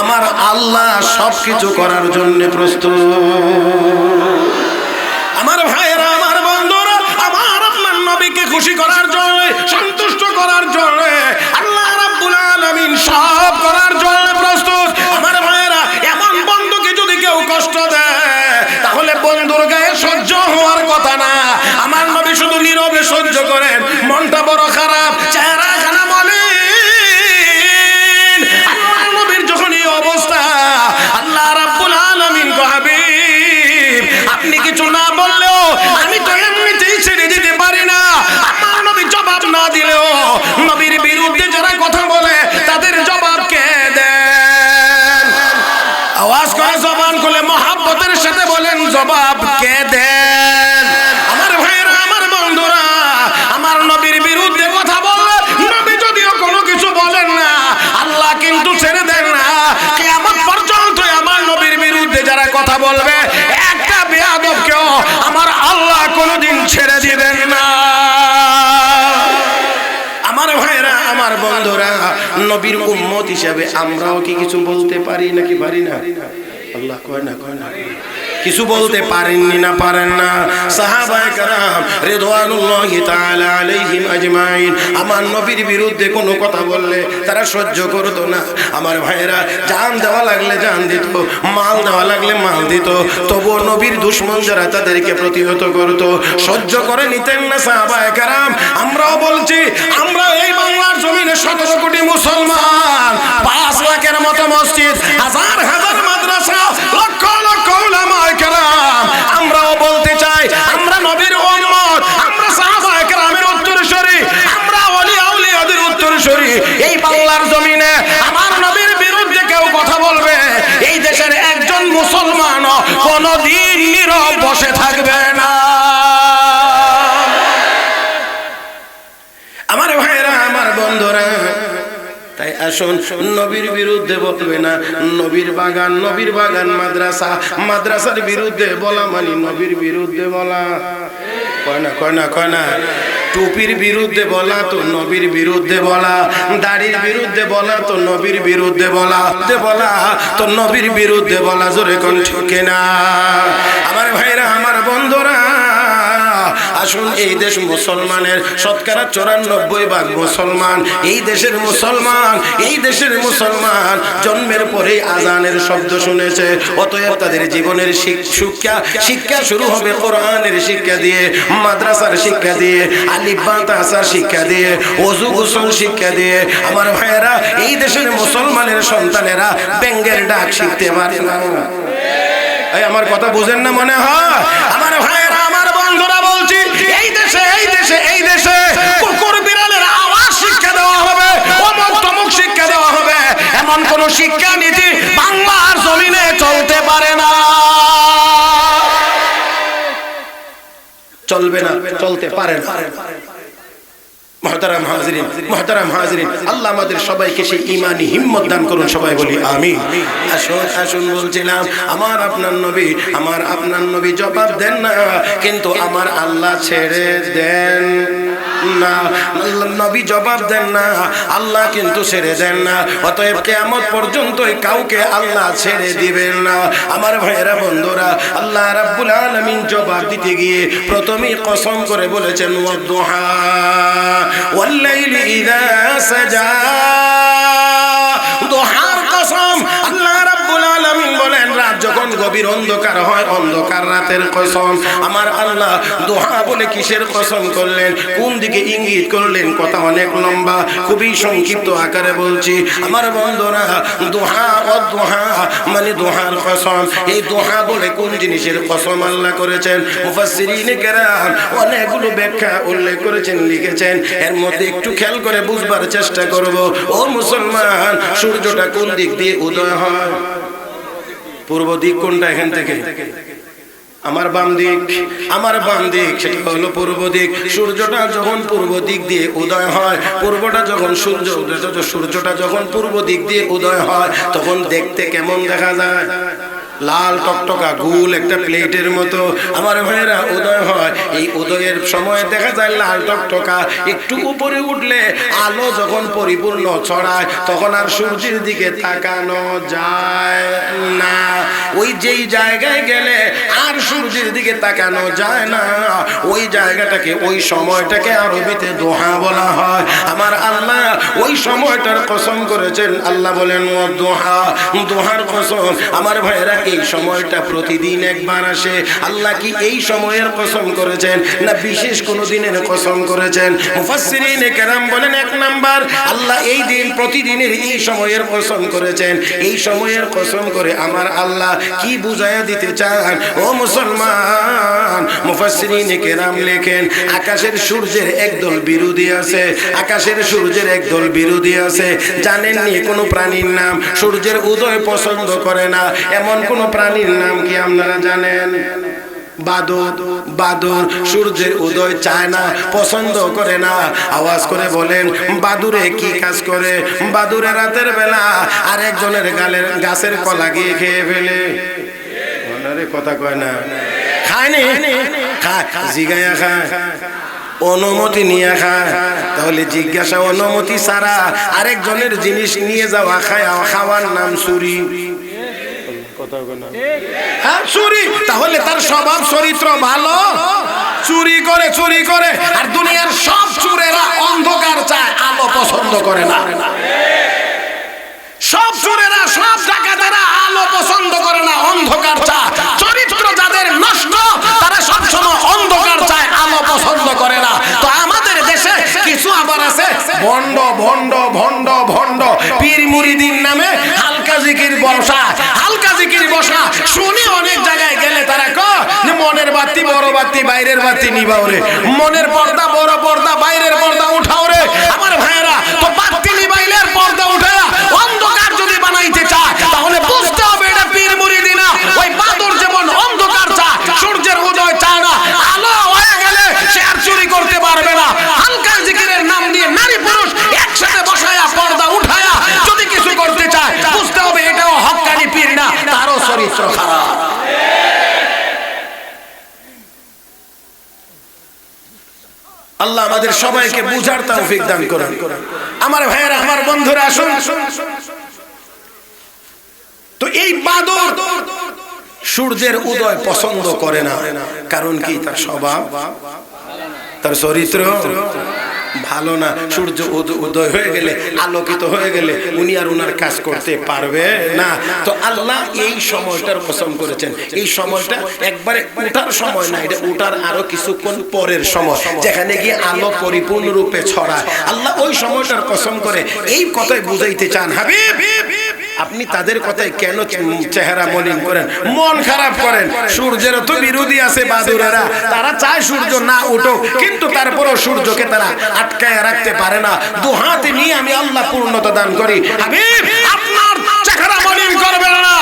আমার আল্লাহ সবকিছু করার জন্য প্রস্তুত। আমার ভাইয়েরা, আমার বন্ধুরা, আমার আপনার নবীকে খুশি করার জন্য, সন্তুষ্ট করার জন্য আল্লাহ রাব্বুল আলামিন সব করার জন্য প্রস্তুত। আমার ভাইয়েরা, এমন বন্ধুকে যদি কেউ কষ্ট দেয় তাহলে বন্ধুর গায়ে সহ্য হওয়ার কথা না। আমার নবী শুধু নীরবে সহ্য করেন, মনটা বড় খারাপ, চেহারা খারাপ মলিন। আল্লাহ নবীর যখন এই অবস্থা, আল্লাহ রাব্বুল আলামিন হাবিব আপনি কিছু না বললেও আমি তো এমনিতেই ছেড়ে দিতে পারি না। আমার নবী জবাব না দিলেও নবীর বিরুদ্ধে যারা কথা বলে তাদের জবাব কে দেন? আওয়াজ করে জবান খুলে মহব্বতের সাথে বলেন জবাব কে দেন? আমার ভাইরা, আমার বন্ধুরা, আমার নবীর বিরুদ্ধে কথা বললে নবী যদিও কোনো কিছু বলেন না, আল্লাহ কিন্তু ছেড়ে দেন না। কিয়ামত পর্যন্ত আমার নবীর বিরুদ্ধে যারা কথা বলবে একটা বেয়াদবকেও আমার আল্লাহ কোনোদিন ছেড়ে দিবেন না। আমার ভাইরা, আমার বন্ধুরা, নবীর উম্মত হিসাবে আমরাও কি কিছু বলতে পারি নাকি পারি না? আল্লাহ কয় না, কয় না, কিছু বলতে পারেননি না, পারেন না। সাহাবায়ে কেরাম রিদওয়ানুল্লাহি তাআলা আলাইহিম আজমাইন আমার নবীর বিরুদ্ধে কোনো কথা বললে তারা সহ্য করতো না। আমার ভাইরা, জান দেওয়া লাগলে জান দিত, মাল দেওয়া লাগলে মাল দিত, তবুও নবীর দুশমন যারা তাদেরকে প্রতিহত করত, সহ্য করে নিতেন না সাহাবায়ে কেরাম। আমরাও বলছি, আমরা এই বাংলার জমিনে 17 কোটি মুসলমান, 5 লাখের মতো মসজিদ, হাজার হাজার মাদ্রাসা, লক্ষ লক্ষ উলামায়ে কেরাম, আমরাও বলতে চাই আমরা নবীর উম্মত, আমরা সাহাবায়ে কেরামের উত্তরসূরি, আমরা ওলিয়া উলিয়াদের উত্তরসূরি। এই বাংলার জমিনে আমার নবীর বিরুদ্ধে কেউ কথা বলবে, এই দেশের একজন মুসলমান কোনদিন নীরব বসে থাকবে না। আমার ভাইরা, আমার বন্ধুরা, তাই আসুন নবীর বিরুদ্ধে বলবে না। নবীর বাগান, নবীর বাগান মাদ্রাসা, মাদ্রাসার বিরুদ্ধে বলা মানে নবীর বিরুদ্ধে বলা। কয় না, কয় না, কয় না। টুপির বিরুদ্ধে বলা তো নবীর বিরুদ্ধে বলা, দাড়ির বিরুদ্ধে বলা তো নবীর বিরুদ্ধে বলা, বলা তো নবীর বিরুদ্ধে বলা। জোরে কোন ঠিক না? আমার ভাইরা, আমার বন্ধুরা, আসুন এই দেশ মুসলমানের, শতকরা 94% মুসলমান। এই দেশের মুসলমান, এই দেশের মুসলমান জন্মের পরেই আজানের শব্দ শুনেছে। অতএব তাদের জীবনের শিক্ষা শুরু হবে কোরআনের শিক্ষা দিয়ে, মাদ্রাসার শিক্ষা দিয়ে, আলিফ বা তাসার শিক্ষা দিয়ে, ওযু গোসল শিক্ষা দিয়ে। আমার ভাইয়েরা, এই দেশের মুসলমানের সন্তানেরা ব্যাঙের ডাক শিখতে পারে না। এই আমার কথা বুঝেন না মনে হয়? আমার ভাইয়েরা, আমার বন্ধুরা, বলছি এই দেশে কুকুর বিড়ালের আওয়াজ শিক্ষা দেওয়া হবে, অমুক তমুক শিক্ষা দেওয়া হবে, এমন কোন শিক্ষা নীতি বাংলার জমিনে চলতে পারে না, চলবে না, চলতে পারে না। মুহতারাম হাজিরিন, আল্লাহ আমাদের সবাইকে সেই ঈমানি হিম্মত দান করুন, সবাই বলি আমিন। আসুন বলছিলাম, আমার আপনার নবী জবাব দেন না, কিন্তু আমার আল্লাহ ছেড়ে দেন না। নবী জবাব দেন না, আল্লাহ কিন্তু ছেড়ে দেন না। অতএব কিয়ামত পর্যন্ত কাউকে আল্লাহ ছেড়ে দিবেন না। আমার ভাইয়েরা, বন্ধুরা, আল্লাহ রাব্বুল আলামিন জবাব দিতে গিয়ে প্রথমেই কসম করে বলেছেন ওয়াদ-দুহা ওয়াল-লাইলি ইযা সাজা। দুহার কসম। আল্লাহ রাব্বুল আলামিন বলেন, রাত যখন গভীর অন্ধকার হয়, অন্ধকার রাতের কসম। আমার আল্লাহ দুহা বলে কিসের কসম করলেন, কোন দিকে ইঙ্গিত করলেন? কথা অনেক লম্বা, খুবই সংক্ষিপ্ত আকারে বলছি। আমার বন্ধুরা, দুহা ও দুহা মানে দুহার কসম। এই দুহা বলে কোন জিনিসের কসম আল্লাহ করেছেন? মুফাসসিরিনে কেরাম অনেকগুলো ব্যাখ্যা উল্লেখ করেছেন, লিখেছেন। এর মধ্যে একটু খেয়াল করে বুঝবার চেষ্টা করব। ও মুসলমান, সূর্যটা কোন দিক দিয়ে উদয় হয়? পূর্ব দিক। কোনটা এখান থেকে? আমার বাম দিক, সেটা হলো পূর্ব দিক। সূর্যটা যখন পূর্ব দিক দিয়ে উদয় হয়, সূর্যটা যখন পূর্ব দিক দিয়ে উদয় হয়, তখন দেখতে কেমন দেখা যায়? লাল টকটকা গোল একটা প্লেটের মতো। আমার ভাইয়েরা, উদয় হয়, এই উদয়ের সময় দেখা যায় লাল টকটকা। একটু উপরে উঠলে আলো যখন পরিপূর্ণ ছড়ায়, তখন আর সূর্যের দিকে তাকানো যায় না। ওই যেই জায়গায় গেলে আর সূর্যের দিকে তাকানো যায় না, ওই জায়গাটাকে, ওই সময়টাকে আরবিতে দোহা বলা হয়। আমার আল্লাহ ওই সময়টার কসম করেছেন। আল্লাহ বলেন দোহা, দোহার কসম। আমার ভাইয়েরা, এই সময়টা প্রতিদিন একবার আসে। আল্লাহ কি এই সময়ের কসম করেছেন, না বিশেষ কোন দিনের কসম করেছেন? মুফাসসিরিনে কেরাম বলেন, এক নাম্বার, আল্লাহ এই দিন প্রতিদিনের এই সময়ের কসম করেছেন। এই সময়ের কসম করে আমার আল্লাহ কি বুঝাইয়া দিতে চান? ও মুসলমান, মুফাসসিরিনে কেরাম লেখেন, আকাশের সূর্যের একদল বিরোধী আছে। আকাশের সূর্যের একদল বিরোধী আছে। জানেননি কোন প্রাণীর নাম সূর্যের উদয় পছন্দ করে না? এমন কোন প্রাণীর নাম কি আপনারা জানেন? বাদুর সূর্যের উদয় চায় না, পছন্দ করে না। আওয়াজ করে বলেন, বাদুরে কি কাজ করে? বাদুরে রাতের বেলা আরেকজনের গাছের কলা গিয়ে খেয়ে ফেলে। কথা কয় না? খায়নি? জিগায়া খায়, অনুমতি নিয়ে খায়। তাহলে জিজ্ঞাসা, অনুমতি ছাড়া আরেকজনের জিনিস নিয়ে যাওয়া খাওয়ার নাম চুরি। চুরি। তাহলে তার স্বভাব চরিত্র ভালো? চুরি করে। আর দুনিয়ার সব চোরেরা অন্ধকার চায়, আলো পছন্দ করে না। সব চোরেরা, সব ডাকাতেরা আলো পছন্দ করে না, অন্ধকার চায়। চরিত্র যাদের নষ্ট, তারা সবসময় অন্ধকার চায়, আলো পছন্দ করে না। তো আমাদের দেশে কিছু আবার আছে ভণ্ড পীর মুরিদিন নামে হালকা জিকির বসা। শুনি অনেক জায়গায় গেলে তারা কয়, মনের বাতি বড় বাতি, বাইরের বাতি নিবাও রে। মনের পর্দা বড় পর্দা, বাইরের পর্দা উঠাও রে। আমার ভাইয়েরা, তো বাতি নিবাইলে পর্দা উঠায়া অন্ধকার যদি বানাইতে চায়, তাহলে বুঝতে হবে এটা পীর মুরিদি না। ওই বাদর যেমন অন্ধকার চায়, সূর্যের উদয় চায় না। আলো হয়ে গেলে সে আর চুরি করতে পারবে না। হালকা জিকিরের নাম দিয়ে নারী পুরুষ একসাথে বসায়া পর্দা উঠায়া যদি কিছু করতে চায়, বুঝতে হবে এটাও হক্কানি পীর না, তারও চরিত্র খারাপ। আল্লাহ আমাদের সবাইকে বুঝার তৌফিক দান করুন। আমার ভাইয়েরা, আমার বন্ধুরা, আসুন। তো এই বাদর সূর্যের উদয় পছন্দ করে না। কারণ কি? তার স্বভাব, তার চরিত্র ভালো না। সূর্য উদয় হয়ে গেলে, আলোকিত হয়ে গেলে উনি আর উনার কাজ করতে পারবে না। তো আল্লাহ এই সময়টার কসম করেছেন। এই সময়টা একবারে উঠার সময় না, এটা উঠার আরো কিছুক্ষণ পরের সময়, যেখানে গিয়ে আলো পরিপূর্ণ রূপে ছড়ায়। আল্লাহ ওই সময়টার কসম করে এই কথাই বুঝাইতে চান, হাবিব আপনি তাদের কথায় কেন চেহারা মলিন করেন, মন খারাপ করেন? সূর্যের তো বিরোধী আছে বাদুরেরা, তারা চায় সূর্য না উঠুক, কিন্তু তারপরেও সূর্যকে তারা আটকায় রাখতে পারে না। দুহাতে নিয়ে আমি আল্লাহ পূর্ণতা দান করি। হাবিব, আপনার চেহারা মলিন করবেন না,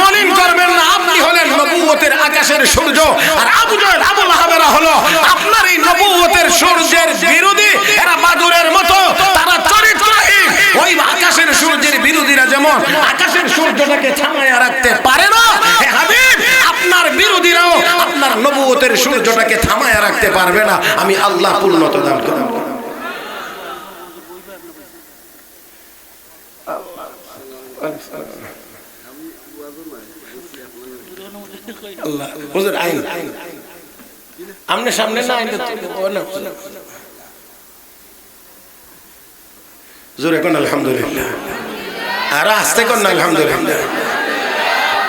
মলিন করবেন না। আপনি হলেন নবুয়তের আকাশের সূর্য, আর আবু জাহেল আবু লাহাবেরা হলো আপনার এই নবুয়তের সূর্যের বিরোধী। এরা বাদুরের মতো, তারা চরিত্রহীন। ওই আকাশের সূর্যের বিরোধীরা যেমন আকাশের সূর্যটাকে থামায়া রাখতে পারে না, হে হাবিব, আপনার বিরোধীরাও আপনার নবুয়তের সূর্যটাকে থামায়া রাখতে পারবে না। আমি আল্লাহ পূর্ণতা দান করব। আল্লাহ হুজুর আইন আমনে সামনে না আইন জোরে কোন আলহামদুলিল্লাহ, আর আস্তে কোন আলহামদুলিল্লাহ,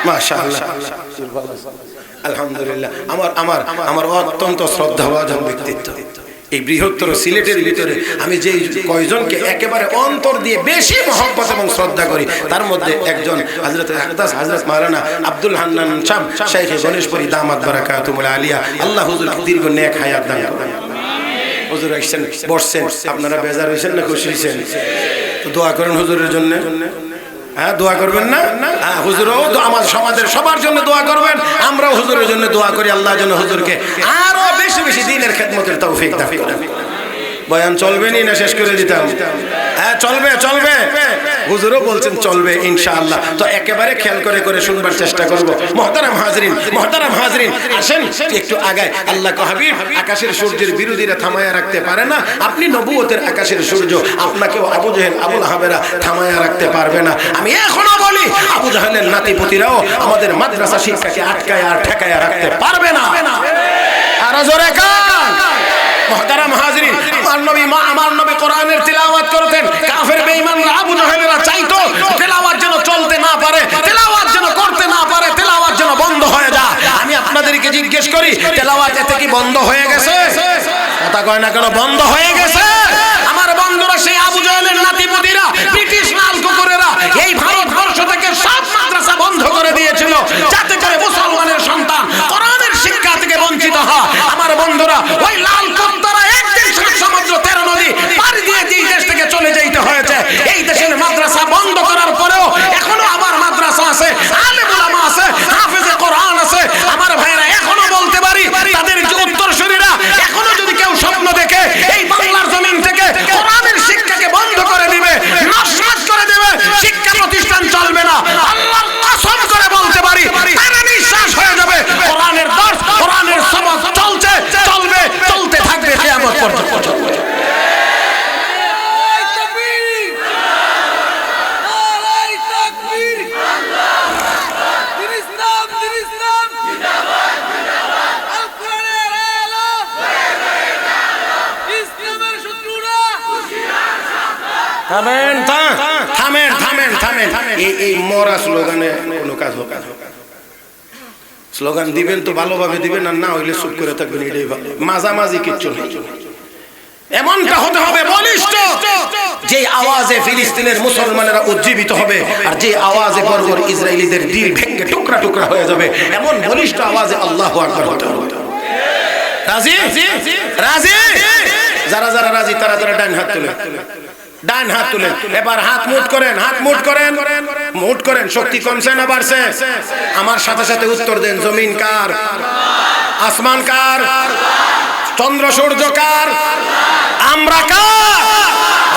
মাশাআল্লাহ, আলহামদুলিল্লাহ। আমার আমার অত্যন্ত শ্রদ্ধাভাজন ব্যক্তিত্ব এই বৃহত্তর সিলেটের ভিতরে আমি যে কয়জনকে একেবারে অন্তর দিয়ে বেশি মহব্বত এবং শ্রদ্ধা করি, তার মধ্যে একজন হযরত আকদাস হযরত মাওলানা আব্দুল হান্নান সাহেব, শাইখ গণেশপুরী দামাত বারাকাতুল আলিয়া। আল্লাহ হুজুরকে দীর্ঘ নেক হায়াত দান করুন। হুজুর আসছেন, বসছেন, আপনারা বেজার হয়েছেন না খুশি হয়েছেন? তো দোয়া করেন হুজুরের জন্য। হ্যাঁ, দোয়া করবেন না? হ্যাঁ, হুজুরও আমার সমাজের সবার জন্য দোয়া করবেন, আমরাও হুজুরের জন্য দোয়া করি। আল্লাহ যেন হুজুরকে আরো বেশি বেশি দিনের খেদমতের তৌফিক দান করেন। বয়ান চলবে না শেষ করে দিতাম? হ্যাঁ, চলবে চলবে, হুজুরও বলছেন চলবে ইনশাআল্লাহ। তো একেবারে খেয়াল করে করে শুনবার চেষ্টা করব। মুহতারাম হাজরিন, মুহতারাম হাজরিন, আসেন একটু আগায়। আল্লাহ হাবিব আকাশের সূর্যের বিরোধীরা থামায়া রাখতে পারে না, আপনি নবুয়তের আকাশের সূর্য, আপনাকেও আবু জাহেল আবু লাহাবেরা থামায়া রাখতে পারবে না। আমি এখনো বলি, আবু জাহেলের নাতিপুতিরাও আমাদের মাদ্রাসা শিক্ষাকে আটকায় আর ঠেকায়া রাখতে পারবে না। আর জোরে কান। মুহতারাম হাজরিন, আমার নবী কোরআনের তিলাওয়াত করতেন, কাফের বেঈমানরা আবু জাহেলরা চাইতো তিলাওয়াত যেন চলতে না পারে, তিলাওয়াত যেন করতে না পারে, তিলাওয়াত যেন বন্ধ হয়ে যায়। আমি আপনাদেরকে জিজ্ঞেস করি, তিলাওয়াত এতে কি বন্ধ হয়ে গেছে? কথা কয় না কেন? বন্ধ হয়ে গেছে। আমার বন্ধুরা, সেই আবু জাহেলের নাতিপুতিরা, ব্রিটিশ লাল কুকুরেরা এই ভারতবর্ষ থেকে সব মাদ্রাসা বন্ধ করে দিয়েছিল, যাতে করে মুসলমানের সন্তান কোরআনের শিক্ষা থেকে বঞ্চিত হয়। আমার বন্ধুরা, ওই লাল কুত্তারা একদিন সমুদ্র 13 নদী পাড়ি দিয়ে এই দেশ থেকে চলে যেতে হয়েছে। এই দেশের মাদ্রাসা বন্ধ করার পরেও এখনো আমার মাদ্রাসা আছে, আলেম উলামা আছে, হাফেজে কোরআন আছে। আমার ভাইরা, এখনো বলতে পারি, তাদের যে উত্তরসূরিরা এখনো যদি কেউ স্বপ্ন দেখে এই বাংলার জমিন থেকে কোরআনের শিক্ষাকে বন্ধ করে দিবে, নস্বাত করে দেবে, শিক্ষা প্রতিষ্ঠান চলবে না, আল্লাহর কসম করে বলতে পারি, তারা নিঃশ্বাস হয়ে যাবে। কোরআনের দর্শ, কোরআনের সবক চলছে, চলবে, চলতে থাকবে কিয়ামত পর্যন্ত। থামেন, থামেন, থামেন, থামেন। এই মরা স্লোগানে কোনো কাজ হবে না। স্লোগান দিবেন তো ভালোভাবে দিবেন, আর না হইলে চুপ করে থাকবেন, এটাই ভালো। মাঝামাঝি কিচ্ছু নেই। এমনটা হতে হবে বলিষ্ঠ, যে আওয়াজে ফিলিস্তিনের মুসলমানেরা উজ্জীবিত হবে, আর যে আওয়াজে বর্বর ইসরায়েলিদের দিল ভেঙে টুকরা টুকরা হয়ে যাবে, এমন বলিষ্ঠ আওয়াজে আল্লাহু আকবার হতে হবে। রাজি? রাজি? যারা যারা রাজি তারা তারা ডান হাত তুলে, ডান হাত তুলেন। এবার হাত মুট করেন, হাত মুট করেন, মুট করেন। শক্তি কমছে না বাড়ছে? আমার সাথে সাথে উত্তর দেন। জমিন কার? আসমান কার? চন্দ্র সূর্য কার? আমরা কার?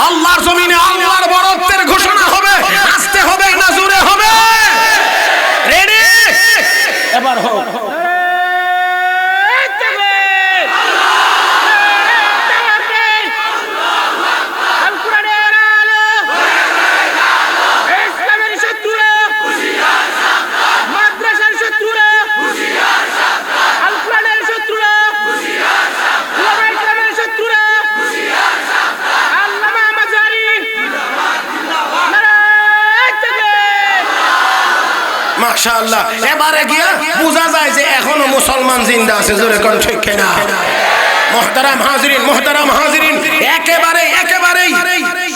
আল্লাহর জমিনে আল্লাহর বরত্বের ঘোষণা হবে। আসতে হবে না জোরে হবে? রেডি? এবার হোক। মাশাআল্লাহ। এবারে গিয়া বোঝা যায় যে এখনো মুসলমান জিন্দা আছে, জোরে কোন ঠিক কিনা? মুহতারাম হাজিরিন, মুহতারাম হাজিরিন, একেবারে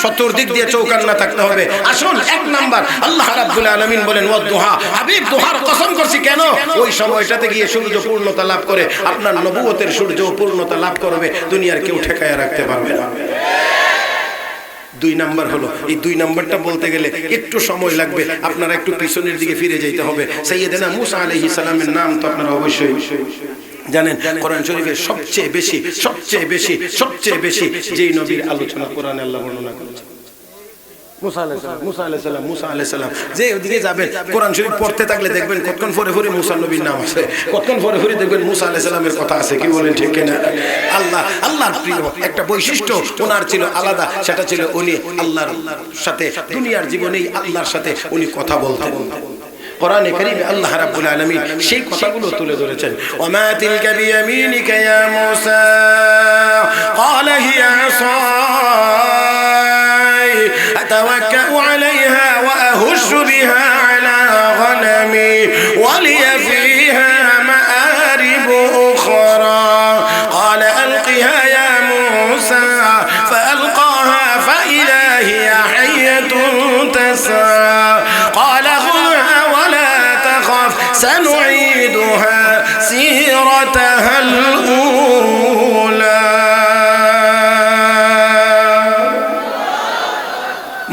চতুর্দিক দিয়ে চৌকান্না থাকতে হবে। আসুন, এক নাম্বার আল্লাহ রাব্বুল আলামিন বলেন ওয়াদুহা, হাবিব দুহার কসম করছি কেন? ওই সময়টাতে গিয়ে সূর্য পূর্ণতা লাভ করে, আপনার নবুয়তের সূর্য পূর্ণতা লাভ করবে, দুনিয়ার কেউ ঠেকায় রাখতে পারবে না। দুই নাম্বার হলো, এই দুই নাম্বারটা বলতে গেলে একটু সময় লাগবে, আপনারা একটু পিছনের দিকে ফিরে যেতে হবে। সাইয়েদনা মুসা আলাইহিস সালামের নাম তো আপনারা অবশ্যই জানেন। কোরআন শরীফে সবচেয়ে বেশি যেই নবীর আলোচনা কোরআনে আল্লাহ বর্ণনা করেছেন মুসা আলাইহিস সালাম। যে ওদিকে যাবেন কোরআন শরীফ পড়তে থাকলে দেখবেন কতক্ষণ পরে মুসা নবীর নাম আছে, কতক্ষণ পরে দেখবেন মুসা আলাইহিস সালামের কথা আছে। কি বলেন, ঠিক কিনা? আল্লাহর প্রিয় একটা বৈশিষ্ট্য ওনার ছিল আলাদা, সেটা ছিল উনি আল্লাহর সাথে দুনিয়ার জীবনেই আল্লাহর সাথে উনি কথা বলতেন। কোরআনে কারীমে আল্লাহ রাব্বুল আলামিন সেই কথাগুলো তুলে ধরেছেন। ওমা তিলকা বিয়ামিনিকা ইয়া মুসা ক্বালা হিয়া আসাই আতাওয়াক্কাউ আলাইহা ওয়া আহুশু বিহা আলা গনামি ওয়া লিয়া ফিহা মাআরিব উখরা ক্বালা আলকিহা ইয়া মুসা ফাআলকাহা ফাইদা হিয়া হাইয়াতুন তাসা ক্বালা سنعيدها سيرتها الأولى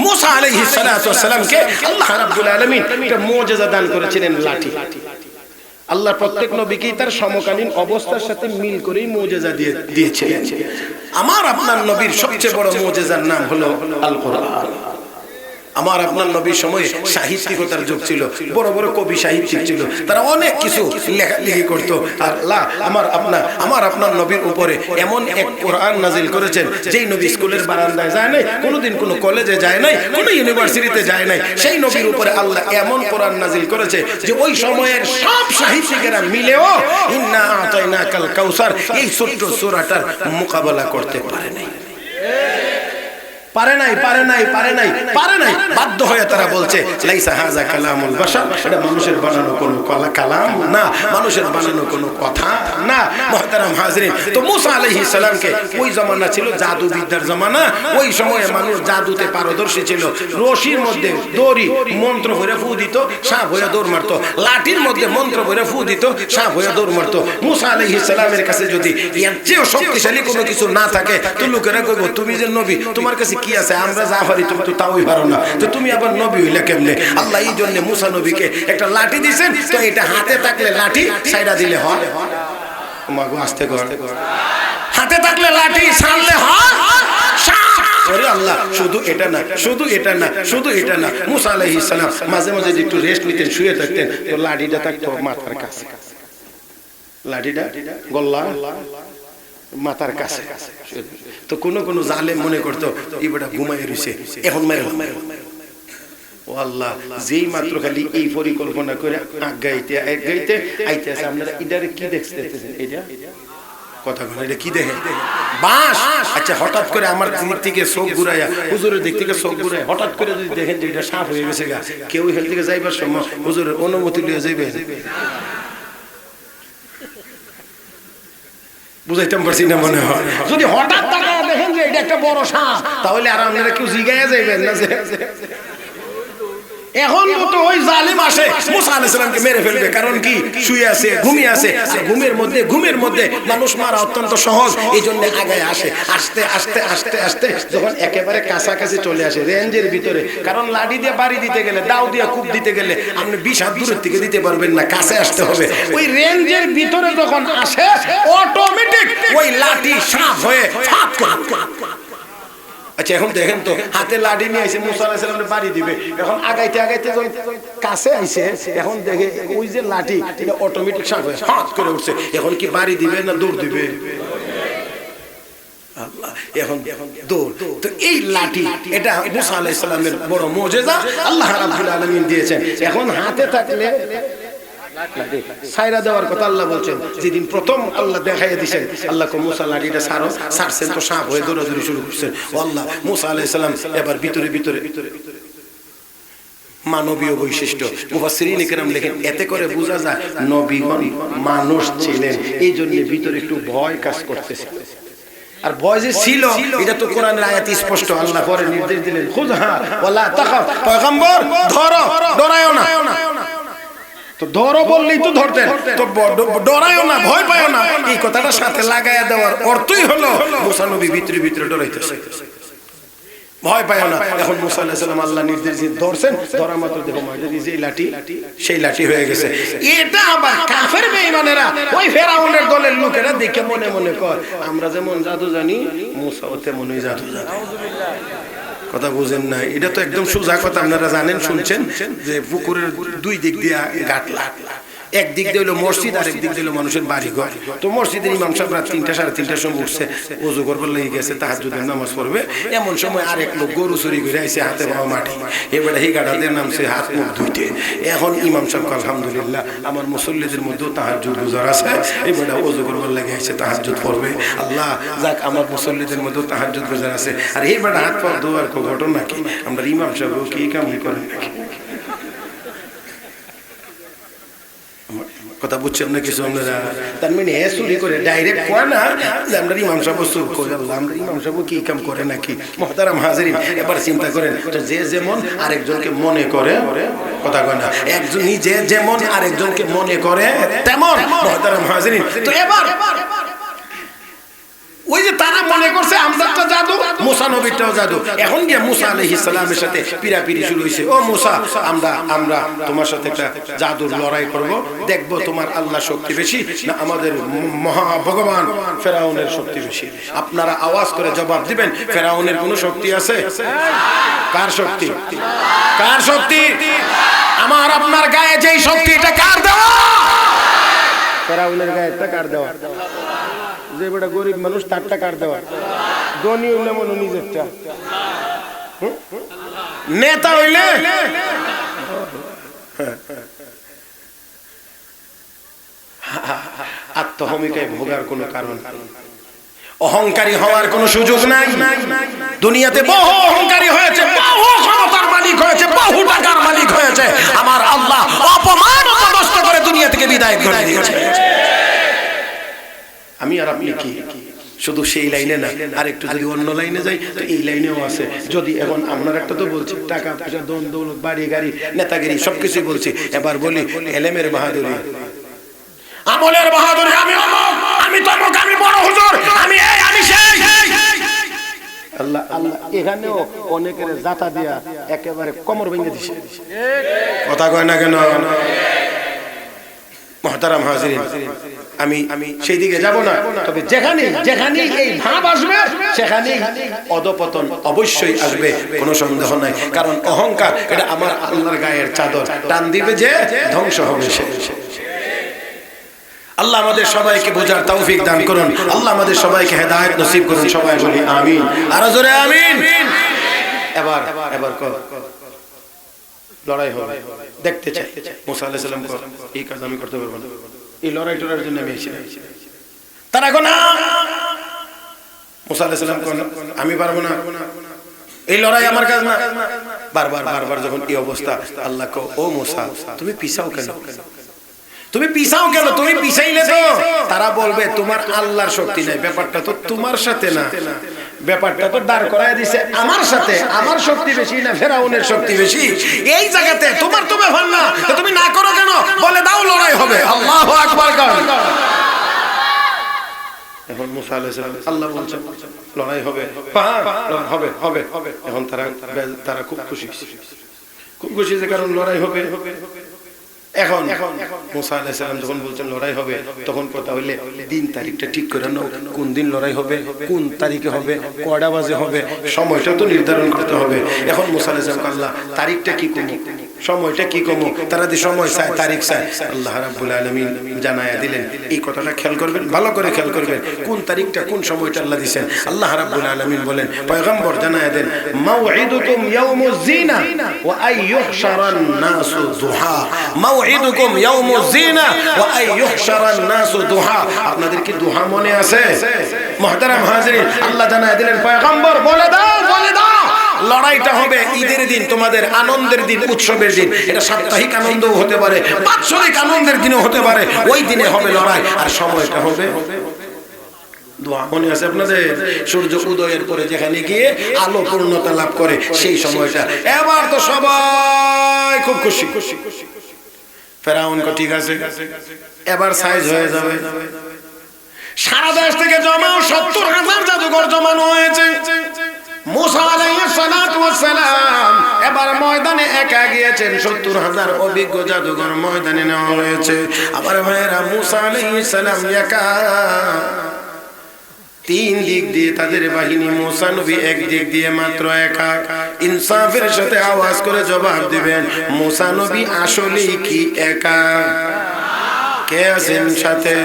মুসা আলাইহিস সালাতু ওয়াস সালামকে আল্লাহ রাব্বুল আলামিন একটা মুজিজা দান করেছিলেন, লাঠি। আল্লাহ প্রত্যেক নবীকেই তার সমকালীন অবস্থার সাথে মিল করেই মুজিজা দিয়েছিলেন। আমার আপনার নবীর সবচেয়ে বড় মুজিজার নাম হলো আল কোরআন। আমার আপনার নবীর সময়ে সাহিত্যিকতার যুগ ছিল, বড় বড় কবি সাহিত্যিক ছিল, তারা অনেক কিছু লেখালেখি করতো। আর আল্লাহ আমার আপনার নবীর উপরে এমন এক কোরআন নাজিল করেছেন, যেই নবী স্কুলের বারান্দায় যায় নাই, কোনোদিন কোনো কলেজে যায় নাই, কোনো ইউনিভার্সিটিতে যায় নাই, সেই নবীর উপরে আল্লাহ এমন কোরআন নাজিল করেছে যে ওই সময়ের সব সাহিত্যিকেরা মিলেও ইন্না আতাইনাকাল কাউসার এই ছোট্ট সূরাটার মোকাবেলা করতে পারে নাই। বাধ্য হয়ে তারা বলছে লাইসা হাযা কালামুল বাশার, এটা মানুষের বানানো কোনো কালাম না, মানুষের বানানো কোনো কথা না। মুহতারাম হাজিরিন, তো মুসা আলাইহিস সালামকে ওই জামানা ছিল জাদুবিদ্যার জামানা। ওই সময়ে মানুষ জাদুতে পারদর্শী ছিল। রশির মধ্যে দড়ি মন্ত্র ভরে ফু দিত, সাপ হয়ে দৌড় মারতো। লাঠির মধ্যে মন্ত্র ভরে ফু দিত, সাপ হয়ে দৌড় মারতো। মুসা আলাইহিস সালামের কাছে যদি এর চেয়েও শক্তিশালী কোনো কিছু না থাকে, তো লোকেরা কইব তুমি যে নবী, তোমার কাছে কি আছে? আমরা যা পারি তুমি তো তাওই পারো না, তো তুমি আবার নবী হইলে কেমনে? আল্লাহ এই জন্য মুসা নবীকে একটা লাঠি দিয়েছেন, তো এটা হাতে থাকলে লাঠি, সাইডা দিলে হয়। মাগো আস্তে কর, হাতে থাকলে লাঠি, ছাড়লে হয় ওরে আল্লাহ। শুধু এটা না, মুসা আলাইহিস সালাম মাঝে মাঝে একটু রেস্ট নিতেন, শুয়ে থাকতেন, তো লাঠিটা থাকতো মাথার কাছে, লাঠিটা গল্লা মাথার কাছে। তো কোন জালেম মনে করতো এই বেটা ঘুমায় রইছে, এখন মেরে ও আল্লাহ, যেই মাত্র খালি এই পরিকল্পনা করে আগাইতে আইতেছে। আপনারা এটারে কি দেখতেছেন? এটা কথা বলে এটা কি দেখেন? বাঁশ। আচ্ছা, হঠাৎ করে আমার দিক থেকে চোখ ঘুরাইয়া, হুজুরের দিক থেকে চোখ ঘুরাই হঠাৎ করে যদি দেখেন যে এটা সাপ হয়ে গেছে, কেউ এখান থেকে যাইবার সময় হুজুরের অনুমতি লিয়ে যাইবে? বুঝাইতাম পারছি না মনে হয়। যদি হঠাৎ দেখেন যে এটা একটা বড় সাপ, তাহলে আর আপনারা কেউ জিগাইয়া যাইবেন না যে এখন তো ওই জালিম আসে মুসা আলাইহিস সালামকে মেরে ফেলবে। কারণ কি? শুয়ে আছে, ঘুমিয়ে আছে। ঘুমের মধ্যে মানুষ মারা অত্যন্ত সহজ, এই জন্য আগায় আসে। আস্তে যখন একেবারে কাছাকাছি চলে আসে রেঞ্জের ভিতরে, কারণ লাঠি দিয়ে বাড়ি দিতে গেলে, দাও দিয়ে কূপ দিতে গেলে আপনি 20 হাত দূরের থেকে দিতে পারবেন না, কাছে আসতে হবে। ওই রেঞ্জের ভিতরে যখন আসে, অটোমেটিক ওই লাঠি সাপ হয়ে ফাঁক করে। আচ্ছা, এখন দেখেন তো, হাতে লাঠি নিয়ে আইছে, মুসা আলাইহিস সালামের বাড়ি দিবে। এখন আগাইতে যখন কাছে আইছে, এখন দেখে ওই যে লাঠি, এটা অটোমেটিক সাপ হয়ে ফাঁক করে উঠছে। এখন কি বাড়ি দিবে না দৌড় দিবে? আল্লাহ, এখন দৌড়। তো এই লাঠি, এটা মুসা আলাইহিস সালামের বড় মুজিজা আল্লাহ রাব্বুল আলামিন দিয়েছেন। এখন হাতে থাকলে সাইরা দেওয়ার কথা আল্লাহ বলছেন। যেদিন প্রথম আল্লাহ দেখাইয়া দিয়েছেন, আল্লাহ মুসা লাঠিটা ছাড়ছেন, তো সাপ হয়ে দৌড়াদৌড়ি শুরু করছেন। আল্লাহ মুসা আলাইহিস সালাম এবার ভিতরে মানবীয় বৈশিষ্ট্য। মুফাসসিরিন কিরাম লেখেন, এতে করে বোঝা যায় নবীগণ মানুষ ছিলেন, এই জন্য ভিতরে একটু ভয় কাজ করতেছে। আর ভয় যে ছিল এটা তো কোরআনের আয়াতে স্পষ্ট। আল্লাহ পরে নির্দেশ দিলেন খুযহা ওয়ালা তাখাফ, পয়গম্বর ধরো, ডরায়ও না। তো ধরো বললেই তো ধরতেন, তো ডরায়ও না, ভয় পায়ও না, এই কথাটা সাথে লাগায়া দেওয়ার অর্থই হলো মুসা নবী ভিতরে ভিতরে ডরাইতেছে, ভয় পায় না। এখন মুসা আলাইহিস সালাম আল্লাহ নির্দেশ দিয়ে ধরছেন, ধরা মাত্র দেখো মাঝে যে লাঠি সেই লাঠি হয়ে গেছে। এটা আবার কাফের বেঈমানেরা ওই ফেরাউনের দলের লোকেরা দেখে মনে মনে কয় আমরা যেমন জাদু জানি মুসাও তেমনই জাদু জানে। কথা বুঝেন না? এটা তো একদম সোজা কথা, আপনারা জানেন, শুনছেন যে পুকুরের দুই দিক দিয়ে গাটলা, এক দিক দিয়ে হলো মসজিদ, আর এক দিক দিয়ে হলো মানুষের বাড়ি ঘর। তো মসজিদের ইমাম সাহেব রাত 3টা সাড়ে 3টার সময় উঠছে, ওযু করবার লেগে গেছে, তাহাজ্জুদের নামাজ পড়বে। এমন সময় আরেক লোক গরু চুরি করে আইছে, হাতে পাওয়া মাটি, এবারে এই গাড়াতে নামছে হাত মুখ ধুইতে। এখন ইমাম সাহেব আলহামদুলিল্লাহ আমার মুসল্লিদের মধ্যেও তাহাজ্জুদ গুজার আছে, এবারে ওযু করবার লেগে আইছে, তাহাজ্জুদ পড়বে। আল্লাহ যাক আমার মুসল্লিদের মধ্যেও তাহাজ্জুদ গুজার আছে, আর এইবারে হাত পা ধোয়ার ঘটনা কি? আমরা ইমাম সাহেব কি কাম করেন নাকি? কথা বুঝছেন না কিছু আপনারা? তার মানে চুরি করে ডাইরেক্ট কয় না যে আমরা ইমাম সাহেব চুর করে, আমরা ইমাম সাহেব কি কাম করে নাকি? মুহতারাম হাজিরিন, এবার চিন্তা করেন, যে যেমন আরেকজনকে মনে করে, কথা কয় না, একজন নিজে যেমন আরেকজনকে মনে করে তেমন। মুহতারাম হাজিরিন, তো এবার ওই যে তারা মনে করছে আমজাদটা জাদু, মুসা নবীটাও জাদু। এখন গিয়ে মুসা আলাইহিস সালামের সাথে পিরাপিরি শুরু হয়েছে। ও মুসা, আমরা তোমার সাথে একটা জাদুর লড়াই করব, দেখবো তোমার আল্লাহ শক্তি বেশি না আমাদের মহা ভগবান ফেরাউনের শক্তি বেশি। আপনারা আওয়াজ করে জবাব দিবেন, ফেরাউনের কোনো শক্তি আছে? কার শক্তি? কার শক্তি? আমার আপনার গায়ে যেই শক্তি, এটা কার দেওয়া? ফেরাউনের গায়ে এটা কার দেওয়া? যে বড় গরিব মানুষ তার টাকার দেওয়া, ধনী হইলে মনে নিজেরটা, নেতা হইলে আত্মহমিকায় ভোগার কোনো কারণ, অহংকারী হওয়ার কোনো সুযোগ নাই। দুনিয়াতে বহু অহংকারী হয়েছে, বহু ক্ষমতার মালিক হয়েছে, বহু টাকার মালিক হয়েছে, আমার আল্লাহ অপমান অপদস্থ করে দুনিয়া থেকে বিদায় করে দিয়েছে। আমি আর আপনি কি শুধু সেই লাইনে না, আর একটু যদি অন্য লাইনে যাই তো এই লাইনেও আছে। যদি এখন আপনার একটা তো বলছি টাকা পয়সা, দন দৌলত, বাড়ি গাড়ি, নেতাগিরি সবকিছুই বলছি, এবার বলি এলেমের বাহাদুরি, আমলের বাহাদুরি, আমি অমুক, আমি তমুক, আমি বড় হুজুর, আমি এই, আমি সেই। আল্লাহ আল্লাহ এখানেও অনেকের জাতা দিয়া একেবারে কোমর ভেঙে দিছে। কথা কয় না কেন? মুহতারাম হাজিরিন, আমি সেই দিকে যাব না, তবে যেখানে যেখানে এই ভাব আসবে সেখানে অধপতন অবশ্যই আসবে, কোনো সন্দেহ নাই। কারণ অহংকার এটা আমার আল্লাহর গায়ের চাদর, টান দিবে যে ধ্বংস হবে সে। আল্লাহ আমাদের সবাইকে বোঝার তৌফিক দান করুন, আল্লাহ আমাদের সবাইকে হেদায়েত নসিব করুন, সবাই বলি আমিন, আর জোরে আমিন। এবার লড়াই হবে, দেখতে চাই মুসা আলাইহিস সালাম এই কাজ আমি করতে পারবো না, এই লড়াই টড়ার জন্য আমি এসেছি। তারা কোন মুসা আলাইহিস সালাম কোন আমি পারবো না, এই লড়াই আমার কাজ না। বারবার বারবার যখন এই অবস্থা, আল্লাহ কো ও মুসা তুমি পিছাও কেন, তুমি পিছাও কেন? তুমি পিছাইলে তো তারা বলবে তোমার আল্লাহর শক্তি নাই, ব্যাপারটা তো তোমার সাথে না, ব্যাপারটা তো দাঁড় করায় দিছে আমার সাথে, আমার শক্তি বেশি না ফেরাউনের শক্তি বেশি, এই জায়গাতে তোমার তো ব্যাপার না, তুমি না করো কেন? বলে দাও লড়াই হবে। আল্লাহু আকবার। এখন মুসা আলাইহিস সালাম আল্লাহ বলছেন লড়াই হবে, হবে হবে হবে। এখন তারা খুব খুশি, খুব খুশি যে কারণ লড়াই হবে। এখন মুসা আলাইহিস সালাম যখন বলছেন লড়াই হবে, তখন কথা হইলে দিন তারিখটা ঠিক করে নাও, কোন দিন লড়াই হবে, কোন তারিখে হবে, কয়টা বাজে হবে, সময়টা তো নির্ধারণ করতে হবে। এখন মুসা আলাইহিস সালাম আল্লাহ তারিখটা কি কমু, সময়টা কি কমু, তারা যে সময় চায়, তারিখ চায়, আল্লাহ রাব্বুল আলামিন জানায়া দিলেন। এই কথাটা খেয়াল করবেন, ভালো করে খেয়াল করবেন, কোন তারিখটা কোন সময়টা আল্লাহ দিবেন। আল্লাহ রাব্বুল আলামিন বলেন, পয়গম্বর জানায়া দেন, মাউইদুকুম ইয়াউমুজ জিনা ওয়া আইয়ুহশারান নাসু দুহা, মাউইদুকুম ইয়াউমুজ জিনা ওয়া আইয়ুহশারান নাসু দুহা। আপনাদের কি দুহা মনে আছে? মুহতারাম হাজিরিন, আল্লাহ জানায়া দিলেন পয়গম্বর বলে দাও, বলে দাও লড়াইটা হবে ঈদের দিন, তোমাদের আনন্দের দিন, উৎসবের দিন। এটা সাপ্তাহিক আনন্দও হতে পারে, বাৎসরিক আনন্দের দিনও হতে পারে, ওই দিনে হবে লড়াই। আর সময়টা হবে দোয়া মনে আছে আপনাদের? সূর্য উদয়ের পরে যেখানে গিয়ে আলো পূর্ণতা লাভ করে সেই সময়টা। এবার তো সবাই খুব খুশি। ফেরাউন কো ঠিক আছে, এবার সাইজ হয়ে যাবে। সারা দেশ থেকে জমা 70,000 জাদুঘর জমানো হয়েছে। মুসা আলাইহিস সালাতু ওয়াস সালাম এবার ময়দানে একা গিয়েছেন। 70,000 অভিজ্ঞ জাদুঘর ময়দানে নেওয়া হয়েছে। আমার ভাইয়েরা, মুসা আলাইহিস সালাম একা, তিন দিক দিয়ে তাদের বাহিনী। মুসা নবী এক দিক দিয়ে মাত্র একা। ইনসাফের সাথে আওয়াজ করে জবাব দিবেন, মুসা নবী আসলেই কি একা? কে আছেন সাথে?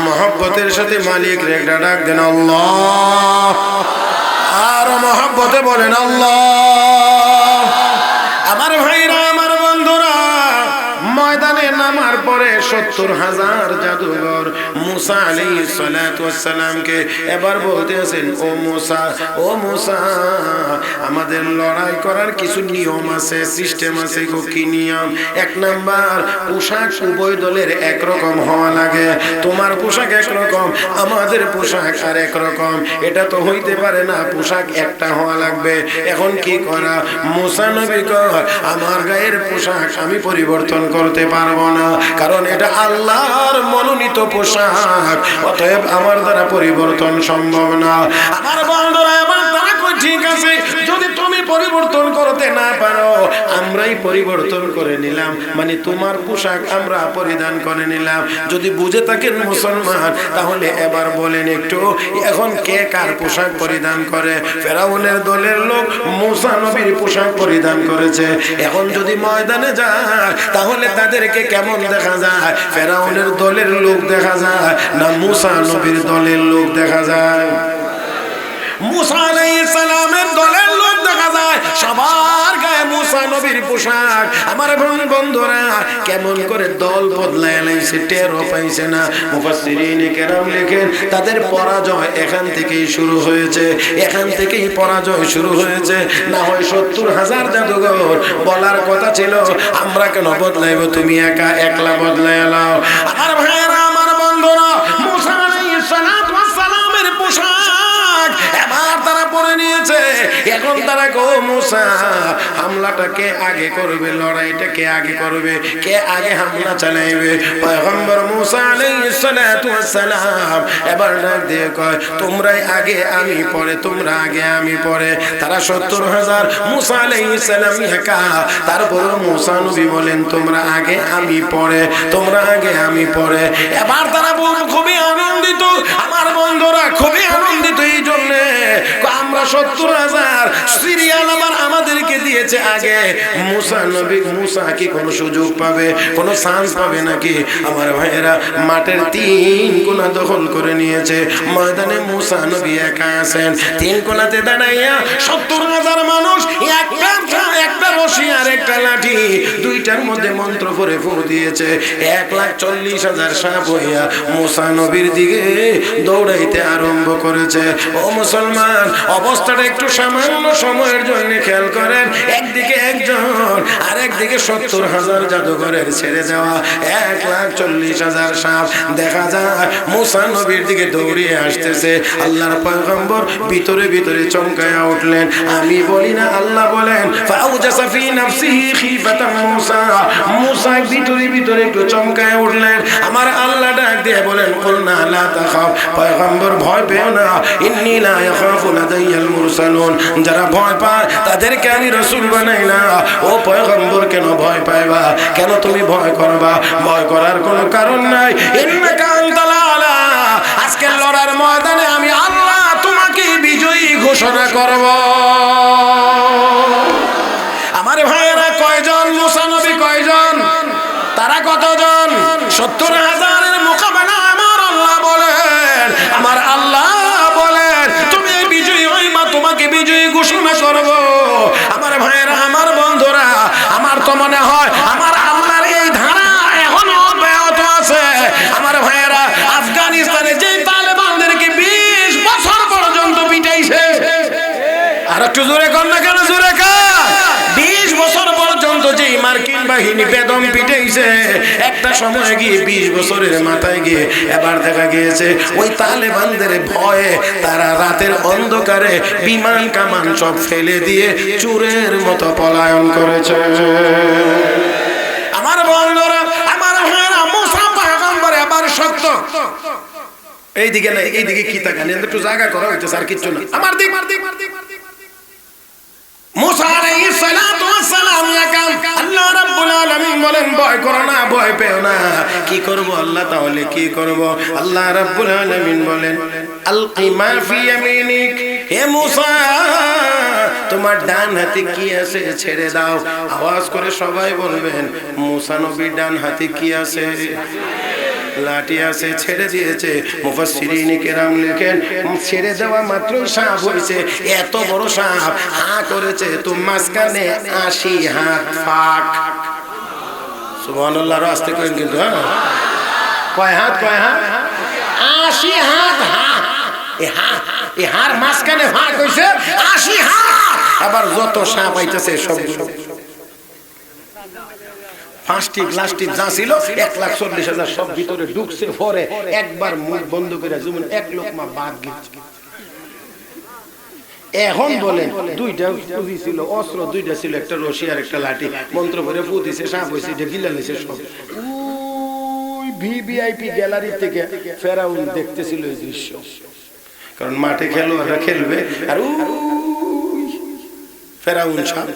মহব্বতের সাথে মালিক রেখা ডাক দেন আল্লাহ। আর মহব্বতে বলেন আল্লাহ। আমার ভাইরা, আমার বন্ধুরা, ময়দানে নামার পরে 70,000 জাদুঘর মুসা আলাইহিস সালাতু ওয়াস সালামকে এবার বলতেছেন, ও মুসা, ও মুসা, আমাদের লড়াই করার কিছু নিয়ম আছে, সিস্টেম আছে। কি নিয়ম? এক নাম্বার, পোশাক উভয় দলের একরকম হওয়া লাগে। তোমার পোশাক একরকম, আমাদের পোশাক আর একরকম। এটা তো হইতে পারে না, পোশাক একটা হওয়া লাগবে। এখন কি করা? মুসা নবী কয়, আমার গায়ের পোশাক আমি পরিবর্তন করতে পারবো না, কারণ এটা আল্লাহর মনোনীত পোশাক, অতএব আমার দ্বারা পরিবর্তন সম্ভব না। আমার বন্ধুরা, এবার তারা কই, ঠিক আছে, যদি তুমি পরিবর্তন করতে না পারো, আমরাই পরিবর্তন করে নিলাম, মানে তোমার পোশাক আমরা পরিধান করে নিলাম। যদি বুঝে থাকেন মুসলমান, তাহলে এবার বলেন একটু, এখন কে কার পোশাক পরিধান করে? ফেরাউনের দলের লোক মুসা নবীর পোশাক পরিধান করেছে। এখন যদি ময়দানে যায়, তাহলে তাদেরকে কেমন দেখা যায়? ফেরাউনের দলের লোক দেখা যায় না মুসা নবীর দলের লোক দেখা যায়? মুসা আলাইহিস সালামের দলের লোক দেখা যায়। সবার গায়ে মুসা নবীর পোশাক। আমার বন্ধুরা, কেমন করে দল বদলায় লাইছে টেরও পাইছে না। মুফাসসিরিনে কেরাম লেখেন, তাদের পরাজয় এখান থেকেই শুরু হয়েছে। এখান থেকেই পরাজয় শুরু হয়েছে। না হয় 70,000 জাদুঘর বলার কথা ছিল, আমরা কেন বদলাইব, তুমি একা একলা বদলাই এলাও। আমার ভাইয়েরা, আমার বন্ধুরা, মুসা আলাইহিস সালাতু ওয়াস সালামের পোশাক এবার তারা পরে নিয়েছে। এখন তারা কো, মুসা, হামলাটা কে আগে করবে? লড়াইটা কে আগে করবে? কে আগে হামলা চালাইবে? পয়গম্বর মুসা আলাইহিস সালাতু ওয়াস সালাম এবার ডাক দিয়ে কয়, তোমরাই আগে আমি পরে, তোমরা আগে আমি পরে। তারা 70,000, মুসা আলাইহিস সালাম একা। তারপর মুসা নবী বলেন, তোমরা আগে আমি পরে, তোমরা আগে আমি পরে। এবার তারা খুবই আনন্দিত। আমার বন্ধুরা, খুবই আনন্দিত এই জন্য, আমরা 70,000 সিরিয়াল আবার আমাদেরকে দিয়েছে আগে। মুসা নবী, মুসা কি কোনো সুযোগ পাবে, কোনো চান্স পাবে নাকি? আমার ভাইয়েরা, মাঠের 3 কোণা দখল করে নিয়েছে। ময়দানে মুসা নবী একা আছেন। 3 কোণাতে দাঁড়াইয়া 70,000 মানুষ, একটা রশি আর একটা লাঠি, দুইটার মধ্যে মন্ত্র করে ফুঁ দিয়েছে। 1,40,000 সাপ হইয়া মুসা নবীর দিকে দৌড়াইতে আরম্ভ করেছে। ও মুসলমান, অবস্থাটা একটু সামান্য সময়ের জন্য খেয়াল করেন। একদিকে একজন, আর একদিকে 70,000 জাদুঘরের ছেড়ে দেওয়া 1,40,000 সাপ। দেখা যায় মুসা নবীর দিকে দৌড়িয়ে আসতেছে। আল্লাহর পয়গম্বর ভিতরে ভিতরে চমকায়া উঠলেন। আমি বলি না, আল্লাহ বলেন, ফাউজাসা ফি নাফসিহি খিফাতাম মুসা। মুসা ভিতরে ভিতরে একটু চমকায়া উঠলেন। আমার আল্লাহ ডাক দিয়ে বলেন, কুলনা লা তাখাফ, পয়গম্বর ভয় পেও না, ইন্নী লা ইয়াখাফু লাদাইয়াল মুরসালুন। যারা ভয় পায় তাদেরকে আমি রাসূল বানাই না। ও পয়গম্বর, কেন ভয় পাইবা? কেন তুমি ভয় করবা? ভয় করার কোনো কারণ নাই। ইন্নাকা আনতাল আলা, আজকে লড়ার ময়দানে আমি আল্লাহ তোমাকে বিজয়ী ঘোষণা করব। আমার ভাইয়েরা, কয়জন মুসা নবী? কয়জন? তারা কতজন? 70,000-এর মোকাবেলা আমার আল্লাহ বলেন, আমার আল্লাহ বলেন, তুমি বিজয়ী হইবা, তোমাকে বিজয়ী ঘোষণা করব। আমার ভাইয়েরা, আমার বন্ধুরা, আমার তো মনে হয় আমার আল্লাহর এই ধারা এখনো অব্যাহত আছে। আমার ভাইয়েরা, আফগানিস্তানে যে তালেবানদেরকে 20 বছর পর্যন্ত পিটাইছে, আর একটু জোরে কর না কেন? জোরে কর। 20 বছর পর্যন্ত যেই মার্কিন বাহিনী বেদম পিটাইছে, একটা সময় গিয়ে 20 বছরের মাথায় গিয়ে এবার দেখা গিয়েছে ওই তালেবানদের ভয়ে তারা রাতের অন্ধকারে বিমান কামান সব ফেলে দিয়ে চোরের মতো পলায়ন করেছে। আমার বন্ধুরা, আমার ভাইরা, মুসা পয়গম্বর এবার সত্য। এইদিকে না, এইদিকে কি তাকান, একটু জায়গা করা হইছে স্যার, কিচ্ছু না, আমার দিক। মুসা আলাইহিস সালাতু ওয়াস সালাম ইয়াকাম, আল্লাহ রাব্বুল আলামিন বলেন ভয় করো না, ভয় পেও না। কি করব আল্লাহ, তাহলে কি করব? আল্লাহ রাব্বুল আলামিন বলেন আলকি মা ফি ইয়ামিনিক, হে মুসা তোমার ডান হাতে কি আছে ছেড়ে দাও। আওয়াজ করে সবাই বলবেন মুসা নবীর ডান হাতে কি আছে? লাঠি আছে, ছেড়ে দিয়েছে। মুফাসসিরিন কেরাম লেখেন ছেড়ে দেওয়া মাত্র সাপ হয়েছে, এত বড় সাপ হা করেছে তো মাঝখানে 80 হাত ফাঁক। সুবহানাল্লাহ, আস্তে করেন কিন্তু, হ্যাঁ কয় হাত? 80 হাত। এই হার মাঝখানে ফাঁক হয়েছে 80 হাত। আবার যত সাপ আইতেছে সব প্লাস্টিক প্লাস্টিক যা ছিল 1,40,000 সব ভিতরে ঢুকছে। পরে একবার মুখ বন্ধ করে যেমন এক লোকমা বাদ গেছে। এখন বলেন দুইটা পুঁজি ছিল, অস্ত্র দুইটা ছিল, একটা রশি আর একটা লাঠি, মন্ত্র করে ফু দিছে, সাপ হয়েছে, এটা গিলা নিছে সব। ওই ভিভিআইপি গ্যালারি থেকে ফেরাউন দেখতেছিল এই দৃশ্য, কারণ মাঠে খেলোয়াড়রা খেলবে আর ফেরাউন সাপ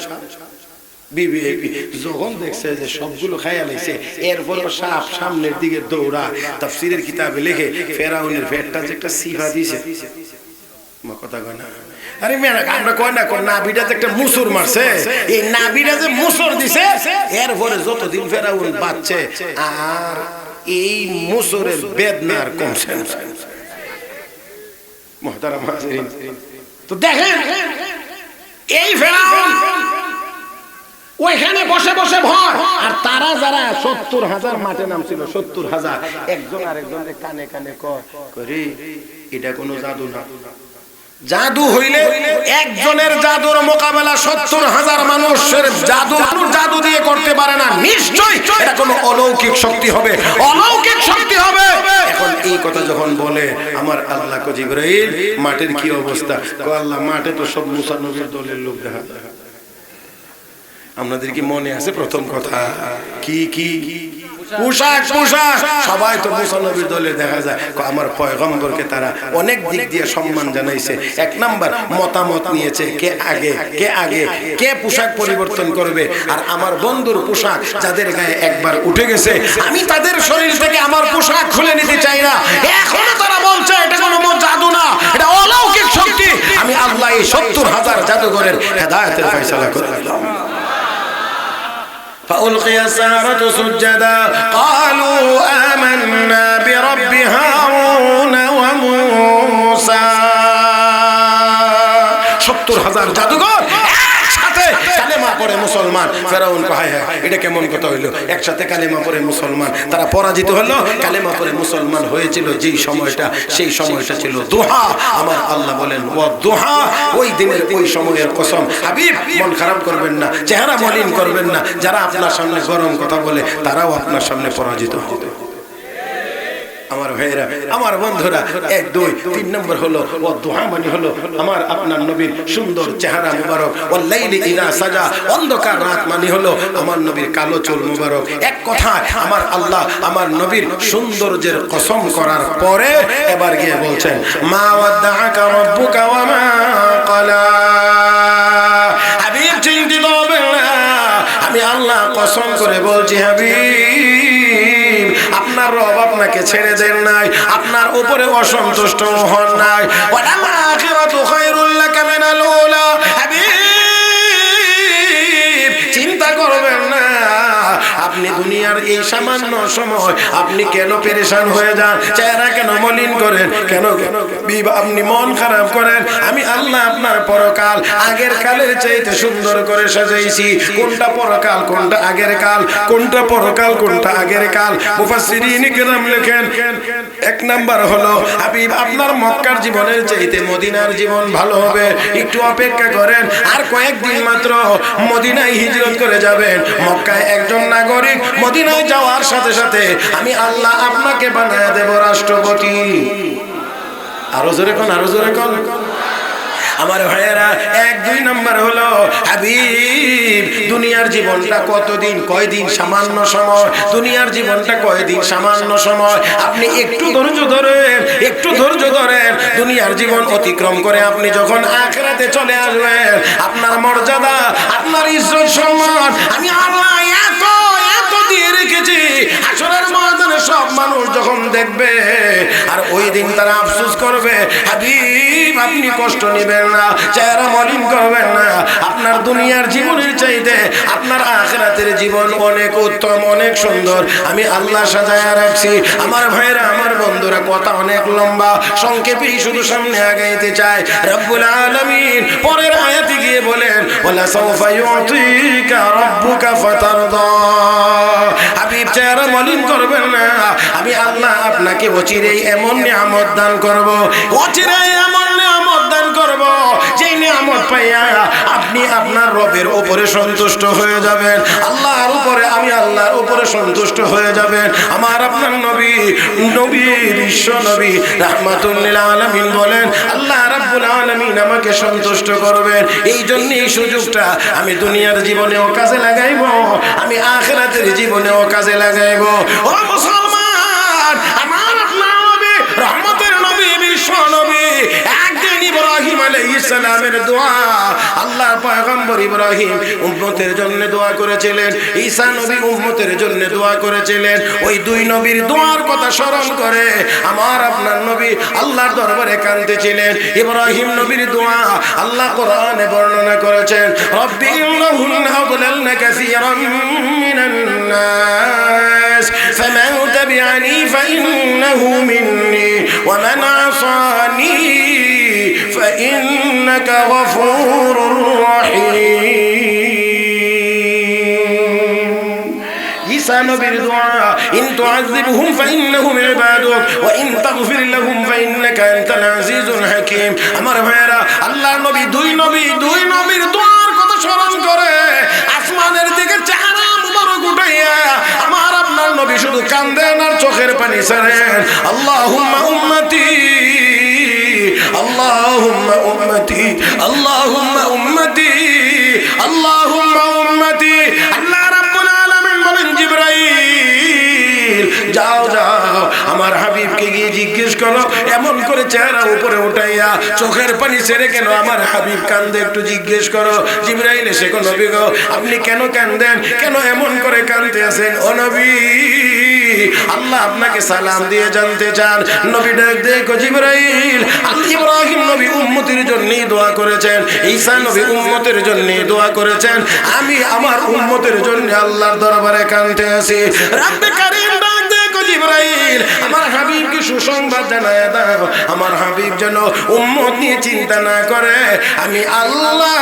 বিবিআইপি যখন দেখছে যে সবগুলো খাইয়া লাইছে, এরপর সাপ সামনের দিকে দৌড়া। তাফসীরের কিতাবে লেখে ফেরাউনের পেটটা যে একটা সিফা দিছে, কথা কয় না, আরে মেয়েরা আমরা কয় না, নাভিটাতে একটা মুসুর মারছে, এই নাভিটা যে মুসুর দিছে, এরপরে যতদিন ফেরাউন বাঁচছে আর এই মুসুরের বেদনার কমছে না। মুহতারাম হাজিরিন, তো দেখেন এই ফেরাউন ওইখানে বসে বসে ভয়, আর তারা যারা 70,000 মাঠে নামছিল, 70,000 একজন আরেকজনের কানে কানে করি এটা কোনো জাদু না। জাদু হইলে একজনের জাদুর মোকাবেলা 70,000 মানুষের জাদু দিয়ে করতে পারে না। নিশ্চয়ই এটা কোনো অলৌকিক শক্তি হবে, অলৌকিক শক্তি হবে। এখন এই কথা যখন বলে আমার আল্লাহ কো জিবরাইল মাঠের কি অবস্থা, কো আল্লাহ মাঠে তো সব মুসা নবীর দলের লোক দেখা যায়। আপনাদের কি মনে আছে প্রথম কথা কি কি? পোশাক সবাই তো মুসা নবীর দলে দেখা যায়। আমার পয়গম্বরকে তারা অনেক দিক দিয়ে সম্মান জানাইছে। এক নাম্বার মতামত নিয়েছে, কে আগে কে পোশাক পরিবর্তন করবে। আর আমার বন্ধুর পোশাক যাদের গায়ে একবার উঠে গেছে, আমি তাদের শরীর থেকে আমার পোশাক খুলে নিতে চাই না। এখনো তারা বলছে এটা কোনো জাদু না, এটা অলৌকিক শক্তি। আমি আল্লাহ এই 70,000 জাদুঘরের হেদায়েতের ফয়সালা করে দিলাম। فألقي السحرة سجدا قالوا آمنا برب هارون وموسى 70,000 জাদুঘর একসাথে কালেমা পড়ে মুসলমান। ফেরাউন কয় হ্যাঁ এটা কেমন কথা হইলো, একসাথে কালেমা পড়ে মুসলমান। তারা পরাজিত হলো, কালেমা পড়ে মুসলমান হয়েছিল যেই সময়টা, সেই সময়টা ছিল দুহা। আমার আল্লাহ বলেন ও দুহা, ওই দিনের ওই সময়ের কসম। হাবিব মন খারাপ করবেন না, চেহারা মলিন করবেন না। যারা আপনার সামনে গরম কথা বলে তারাও আপনার সামনে পরাজিত হবে। আমার ভাইরা, আমার বন্ধুরা, 1 2 3 নম্বর হলো ও দুহা মানে হলো আমার আপনার নবীর সুন্দর চেহারা মুবারক। ওয়াল লাইলি ইযা সাজা, অন্ধকার রাত মানে হলো আমার নবীর কালো চুল মুবারক। এক কথা আমার আল্লাহ আমার নবীর সৌন্দর্যের কসম করার পরে এবার গিয়ে বলছেন মা ওয়াদাআকা রাব্বুকা ওয়া মা ক্বালা। হাবিব চিন্তিত হবেন না, আমি আল্লাহ কসম করে বলছি হাবিব আপনার রব আপনাকে ছেড়ে দেন নাই, আপনার উপরে অসন্তুষ্ট হন নাই। ওয়ালাল আখিরাতু খায়রুল লাকা মিনাল উলা। হাবিব চিন্তা করবেন না, আপনি দুনিয়ার এই সামান্য সময় আপনি কেন পেরেশান হয়ে যান, চেহারা কেন মলিন করেন, কেন আপনি মন খারাপ করেন? আমি আল্লাহ আপনার পরকাল আগের কালের চাইতে সুন্দর করে সাজাইছি। কোনটা পরকাল, কোনটা আগের কাল, কোনটা পরকাল, কোনটা আগের কাল? মুফাসসিরিন কিরাম লেখেন, এক নাম্বার হলো হাবিব আপনার মক্কার জীবনের চাইতে মদিনার জীবন ভালো হবে। একটু অপেক্ষা করেন, আর কয়েকদিন মাত্র মদিনায় হিজরত করে যাবেন। মক্কায় একজন নাগরিক, মদিনায় যাওয়ার সাথে সাথে আমি আল্লাহ আপনাকে বানায় দেব রাষ্ট্রপতি। আরো জোরে কোন, আরো জোরে কোন আমার ভাইয়েরা। এক দুই নাম্বার হলো হাবিব দুনিয়ার জীবনটা কতদিন, কয়দিন, সামান্য সময়। দুনিয়ার জীবনটা কয়দিন, সামান্য সময়। আপনি একটু ধৈর্য ধরেন, একটু ধৈর্য ধরেন। দুনিয়ার জীবন অতিক্রম করে আপনি যখন আখিরাতে চলে আসবেন, আপনার মর্যাদা, আপনার ইজ্জত, সম্মান আমি আল্লাহ এত এত দিয়ে রেখেছি। হাশরের ময়দানে সব মানুষ যখন দেখবে, আর ওই দিন তারা আফসোস করবে, হাবিব আপনি কষ্ট নেবেন না, চেহারা মলিন করবেন না। আপনার দুনিয়ার জীবনের চাইতে আপনার আখিরাতের জীবন অনেক উত্তম, অনেক সুন্দর আমি আল্লাহ সাজায়া রাখছি। আমার ভাইরা, আমার বন্ধুরা, কথা অনেক লম্বা, সংক্ষেপেই শুধু সামনে আগাইতে চাই। রব্বুল আলামিন পরের আয়াতে গিয়ে বলেন, ওয়ালা সাওফা ইউতিকা রাব্বুকা ফাতারদা। হাবিব চেহারা মলিন করবেন না, আমি আল্লাহ আপনাকে অচিরেই এমন নিয়ামত দান করব, অচিরেই এমন নিয়ামত দান করব, যেই নিয়ামত পাইয়া আপনি আপনার রবের উপরে সন্তুষ্ট হয়ে যাবেন। আল্লাহর উপরে, আমি আল্লাহর উপরে সন্তুষ্ট হয়ে যাবেন। আমার আপনার নবী, নবী বিশ্ব নবী রাহমাতুল লিল আলামিন বলেন, আল্লাহ রাব্বুল আলামিন আমাকে সন্তুষ্ট করবেন। এই জন্য এই সুযোগটা আমি দুনিয়ার জীবনেও কাজে লাগাইব, আমি আখিরাতের জীবনেও কাজে লাগাইব। ও মুসলমান, আমার আপনার নবী, রহমতের নবী, বিশ্ব নবী, একদিন ইব্রাহিম আলাইহিস সালামের দোয়া, আল্লাহর পয়গম্বর ইব্রাহিম উম্মতের জন্য দোয়া করেছিলেন, ঈসা নবী উম্মতের জন্য দোয়া করেছিলেন। ওই দুই নবীর দোয়ার কথা স্মরণ করে আমার আপনার নবী আল্লাহর দরবারে কাঁদতেছিলেন। ইব্রাহিম নবীর দোয়া আল্লাহ কোরআনে বর্ণনা করেছেন, রব্বি ইন্নাহুন্না আদলালনা কাসীরাম মিনান নাস ফামান তাবিআনি ফাইন্নাহু মিন্নি ওয়া মান আসানি فإنك غفور رحيم। ঈসা নবীর দোয়া, ইন তুআযিবহুম ফাইন্নাহুম ইবাদুক ওয়া ইন তাগফির লাহুম ফাইন্নাকা আনতাল আজিজুল হাকীম। আমার ভাইয়েরা, আল্লাহর নবী, দুই নবীর দোয়ার কথা স্মরণ করে আসমানের দিকে চেহারা মুবারক উঠাইয়া আমার আপনার নবী শুধু কান্দেন আর চোখের পানি ছাড়েন। আল্লাহুম্মা উম্মতি, اللهم أمتي، اللهم أمتي، اللهم أمتي। আল্লাহ রাব্বুল আলামিন বলেন, জিবরাইল যাও যাও আমার হাবিবকে গিয়ে জিজ্ঞেস করো, এমন করে চেহারা উপরে উঠাইয়া চোখের পানি ছেড়ে কেন আমার হাবিব কান্দে, একটু জিজ্ঞেস করো। জিবরাইল এসে কো, নবী গো আপনি কেন কান্দেন, কেন এমন করে কাঁদতে আছেন? ও নবী, আল্লাহ আপনাকে সালাম দিয়ে জানতে চান। নবী ডাক দেখো, জিবরাইল ইব্রাহিম নবী উম্মতের জন্য দোয়া করেছেন, ঈসা নবী উম্মতের জন্য দোয়া করেছেন, আমি আমার উম্মতের জন্য আল্লাহর দরবারে কাঁদতে আছি। রব্বে কারীম ডাক দেখো, জিবরাইল আমার হাবিবকে সুসংবাদ জানায় দাও, আমার হাবিব যেন উম্মত নিয়ে চিন্তা না করে। আমি আল্লাহ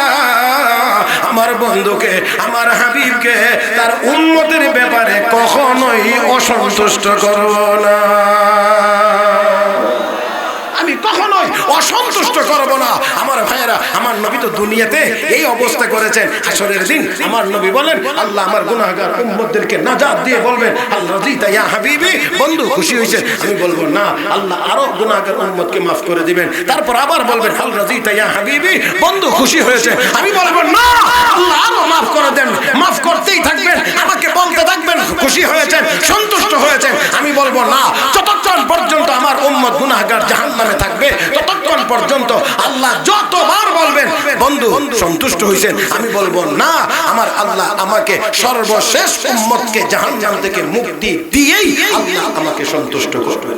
আমার বন্ধুকে, আমার হাবিবকে তার উম্মতের ব্যাপারে কখনোই অসন্তুষ্ট করব না, আমি কখনোই অসন্তুষ্ট করব না। আমার ভাইয়েরা, আমার নবী তো দুনিয়াতে এই অবস্থা করেছেন, হাশরের দিন আমার নবী বলেন, আল্লাহ আমার গুনাহগার উম্মতদেরকে নাজাত দিয়ে বলবেন, আল্লাহ রাদিতা ইয়া হাবিবি, বন্ধু খুশি হয়েছে? আমি বলবো না, আল্লাহ আরো গুনাহগার উম্মতকে মাফ করে দিবেন। তারপর আবার বলবেন, আল্লাহ রাদিতা ইয়া হাবিবি, বন্ধু খুশি হয়েছে? আমি বলবো না, আল্লাহ আরো মাফ করে দেন, মাফ করতেই থাকবেন, আমাকে বলতে থাকবেন খুশি হয়েছেন, সন্তুষ্ট হয়েছেন। আমি বলবো না, যতক্ষণ পর্যন্ত আমার উম্মত গুনাহগার জাহান্নামে থাকবে ততক্ষণ পর্যন্ত আল্লাহ যতবার বলবেন বন্ধু সন্তুষ্ট হয়েছেন, আমি বলবো না, আমার আল্লাহ আমাকে সর্বশেষ উম্মতকে জাহান্নাম থেকে মুক্তি দিয়েই আল্লাহ আমাকে সন্তুষ্ট করবে।